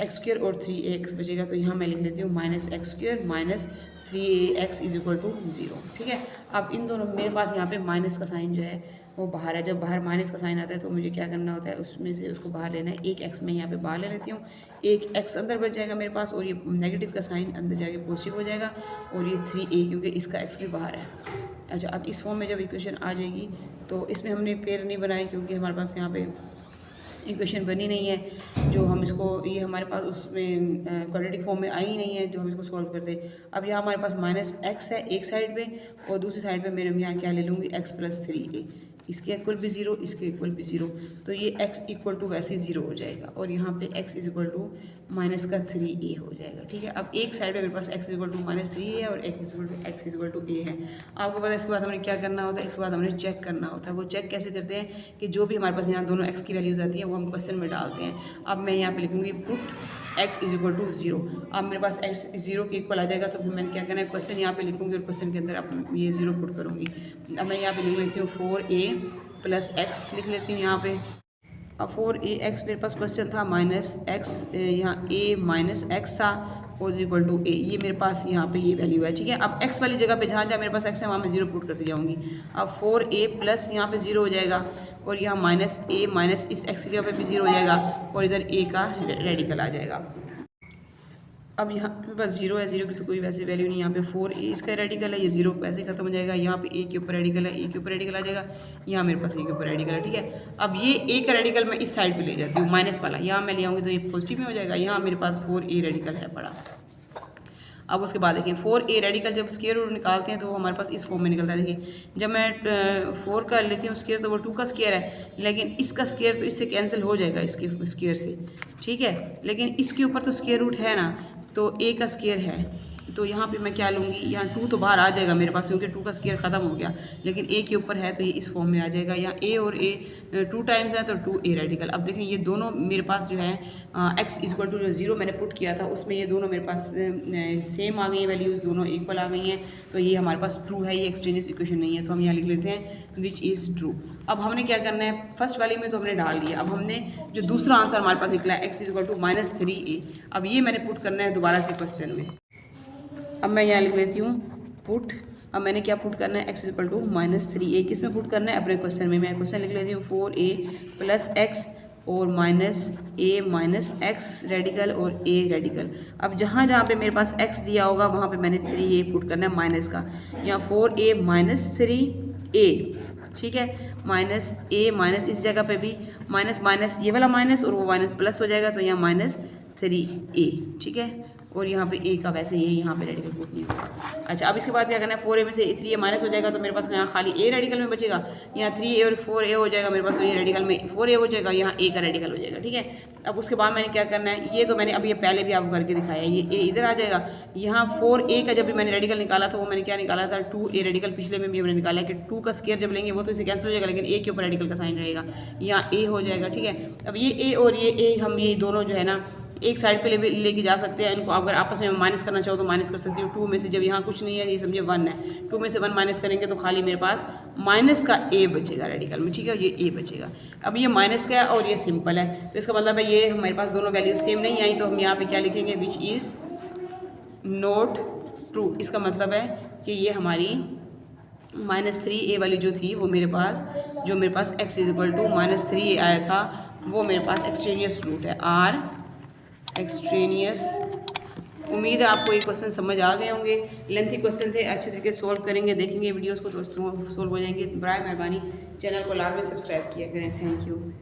x स्क्वेयर और 3ax बचेगा, तो यहाँ मैं लिख लेती हूँ minus x square minus 3ax is equal to 0। ठीक है, अब इन दोनों मेरे पास यहाँ पे माइनस का साइन जो है वो बाहर है। जब बाहर माइनस का साइन आता है तो मुझे क्या करना होता है, उसमें से उसको बाहर लेना है। एक x मैं यहाँ पे बाहर ले लेती हूँ, एक x अंदर बच जाएगा मेरे पास और ये नेगेटिव का साइन अंदर जाके पॉजिटिव हो जाएगा और ये 3a क्योंकि इसका x भी बाहर है। अच्छा, अब इस फॉर्म में जब इक्वेशन आ जाएगी तो इसमें हमने पेयर नहीं बनाई क्योंकि हमारे पास यहाँ पे इक्वेशन बनी नहीं है जो हम इसको, ये हमारे पास उसमें क्वाड्रेटिक फॉर्म में आई ही नहीं है जो हम इसको सॉल्व करते। अब यहाँ हमारे पास माइनस x है एक साइड पे और दूसरी साइड पे मेरे यहाँ क्या ले लूँगी, x प्लस 3a, इसके इक्वल भी 0, इसके इक्वल भी 0, तो ये x इक्वल टू वैसे 0 हो जाएगा और यहाँ पे x is equal to minus का 3a हो जाएगा। ठीक है, अब एक साइड पे मेरे पास x इक्वल टू माइनस 3 है और x इक्वल टू a है। आपको पता है इसके बाद हमने क्या करना होता है, इसके बाद हमने चेक करना होता है। वो चेक कैसे करते हैं कि जो भी हमारे पास यहाँ दोनों x की वैल्यूज आती है वो हम क्वेश्चन में डालते हैं। अब मैं यहाँ पे लिखूँगी put x is equal to 0। अब मेरे पास x 0 के इक्वल आ जाएगा तो फिर मैंने क्या करना है, क्वेश्चन यहाँ पे लिखूँगी और क्वेश्चन के अंदर अब ये 0 पुट करूँगी। अब मैं यहाँ पे लिख लेती हूँ 4a प्लस x लिख लेती हूँ यहाँ पे। अब 4ax मेरे पास क्वेश्चन था माइनस x, यहाँ a माइनस x था और इक्वल टू a, ये मेरे पास यहाँ पे ये वैल्यू है। ठीक है, अब x वाली जगह पे जहाँ जहाँ मेरे पास x है वहाँ मैं 0 पुट करती जाऊँगी। अब 4a प्लस यहाँ पे 0 हो जाएगा और यहाँ माइनस a माइनस इस x की जगह पे भी 0 हो जाएगा और इधर a का रेडिकल आ जाएगा। अब यहाँ पे बस 0 है, 0 की तो कोई वैसे वैल्यू नहीं। यहाँ पे 4a इसका रेडिकल है, ये 0 वैसे खत्म हो जाएगा। यहाँ पे a के ऊपर रेडिकल है, a के ऊपर रेडिकल आ जाएगा, यहाँ मेरे पास a के ऊपर रेडिकल है। ठीक है, अब ये a का रेडिकल मैं इस साइड पे ले जाती हूँ माइनस वाला, यहाँ मैं ले आऊँगी तो ये पॉजिटिव में हो जाएगा। यहाँ मेरे पास 4a रेडिकल है पड़ा। अब उसके बाद देखिए 4a रेडिकल जब स्क्वायर रूट निकालते हैं तो वो हमारे पास इस फॉर्म में निकलता है। देखिए जब मैं 4 का लेती हूँ स्क्वायर तो वो 2 का स्क्वायर है, लेकिन इसका स्क्वायर तो इससे कैंसिल हो जाएगा इसके स्क्वायर से। ठीक है, लेकिन इसके ऊपर तो स्क्वायर रूट है ना, तो a का स्क्वायर है, तो यहाँ पे मैं क्या लूँगी, यहाँ 2 तो बाहर आ जाएगा मेरे पास क्योंकि 2 का स्क्वायर ख़त्म हो गया, लेकिन a के ऊपर है तो ये इस फॉर्म में आ जाएगा। यहाँ a और a 2 टाइम्स है तो 2a रेडिकल। अब देखें ये दोनों मेरे पास जो है x इक्वल टू जो 0 मैंने पुट किया था उसमें ये दोनों मेरे पास सेम आ गई हैं वैल्यूज़, दोनों इक्वल आ गई हैं, तो ये हमारे पास ट्रू है, ये एक्सट्रेनियस इक्वेशन नहीं है। तो हम यहाँ लिख लेते हैं विच इज़ ट्रू। अब हमने क्या करना है, फर्स्ट वाली में तो हमने डाल दिया, अब हमने जो दूसरा आंसर हमारे पास निकला है x equal to minus 3a, अब ये मैंने पुट करना है दोबारा से क्वेश्चन में। अब मैं यहाँ लिख लेती हूँ पुट, अब मैंने क्या पुट करना है, x equal to minus 3a, किस में पुट करना है, अपने क्वेश्चन में। मैं क्वेश्चन लिख लेती हूँ 4a प्लस x और minus a minus x radical और a रेडिकल। अब जहाँ जहाँ पे मेरे पास x दिया होगा वहाँ पे मैंने 3a पुट करना है माइनस का। यहाँ 4a माइनस 3a, ठीक है, माइनस a माइनस इस जगह पे भी माइनस माइनस ये वाला माइनस और वो माइनस प्लस हो जाएगा, तो यहाँ माइनस 3a, ठीक है, और यहाँ पे a का वैसे ये यहाँ पे रेडिकल पुट नहीं होगा। अच्छा, अब इसके बाद क्या करना है, 4a में से 3a माइनस हो जाएगा तो मेरे पास यहाँ खाली a रेडिकल में बचेगा, यहाँ 3a और 4a हो जाएगा मेरे पास, तो ये रेडिकल में 4a हो जाएगा, यहाँ a का रेडिकल हो जाएगा। ठीक है, अब उसके बाद मैंने क्या करना है, ये तो मैंने अब ये पहले भी आपको करके दिखाया, ये a इधर आ जाएगा। यहाँ 4a का जब भी मैंने रेडिकल निकाला था वो मैंने क्या निकाला था, 2a रेडिकल, पिछले में भी हमने निकाला कि 2 का स्क्वायर जब लेंगे वो तो इसे कैंसिल हो जाएगा, लेकिन a के ऊपर रेडिकल का साइन रहेगा, यहाँ a हो जाएगा। ठीक है, अब ये a और ये a हम ये दोनों जो है ना एक साइड पे लेके जा सकते हैं इनको। अगर आपस में माइनस करना चाहो तो माइनस कर सकती हूँ। 2 में से जब यहाँ कुछ नहीं है, ये समझिए 1 है, 2 में से 1 माइनस करेंगे तो खाली मेरे पास माइनस का a बचेगा रेडिकल में। ठीक है, ये a बचेगा। अब ये माइनस का है और ये सिंपल है, तो इसका मतलब है ये हमारे पास दोनों वैल्यूज सेम नहीं आई, तो हम यहाँ पे क्या लिखेंगे, विच इज़ नॉट ट्रू। इसका मतलब है कि ये हमारी -3a वाली जो थी वो मेरे पास x इक्वल टू -3a आया था वो मेरे पास एक्सट्रेनियस रूट है, आर एक्सट्रेनियस। उम्मीद है आपको ये क्वेश्चन समझ आ गए होंगे। लेंथी क्वेश्चन थे, अच्छे तरीके से सोल्व करेंगे, देखेंगे वीडियोस को तो सोल्व हो जाएंगे। बराए मेहरबानी चैनल को लाजमी सब्सक्राइब किया करें। Thank you.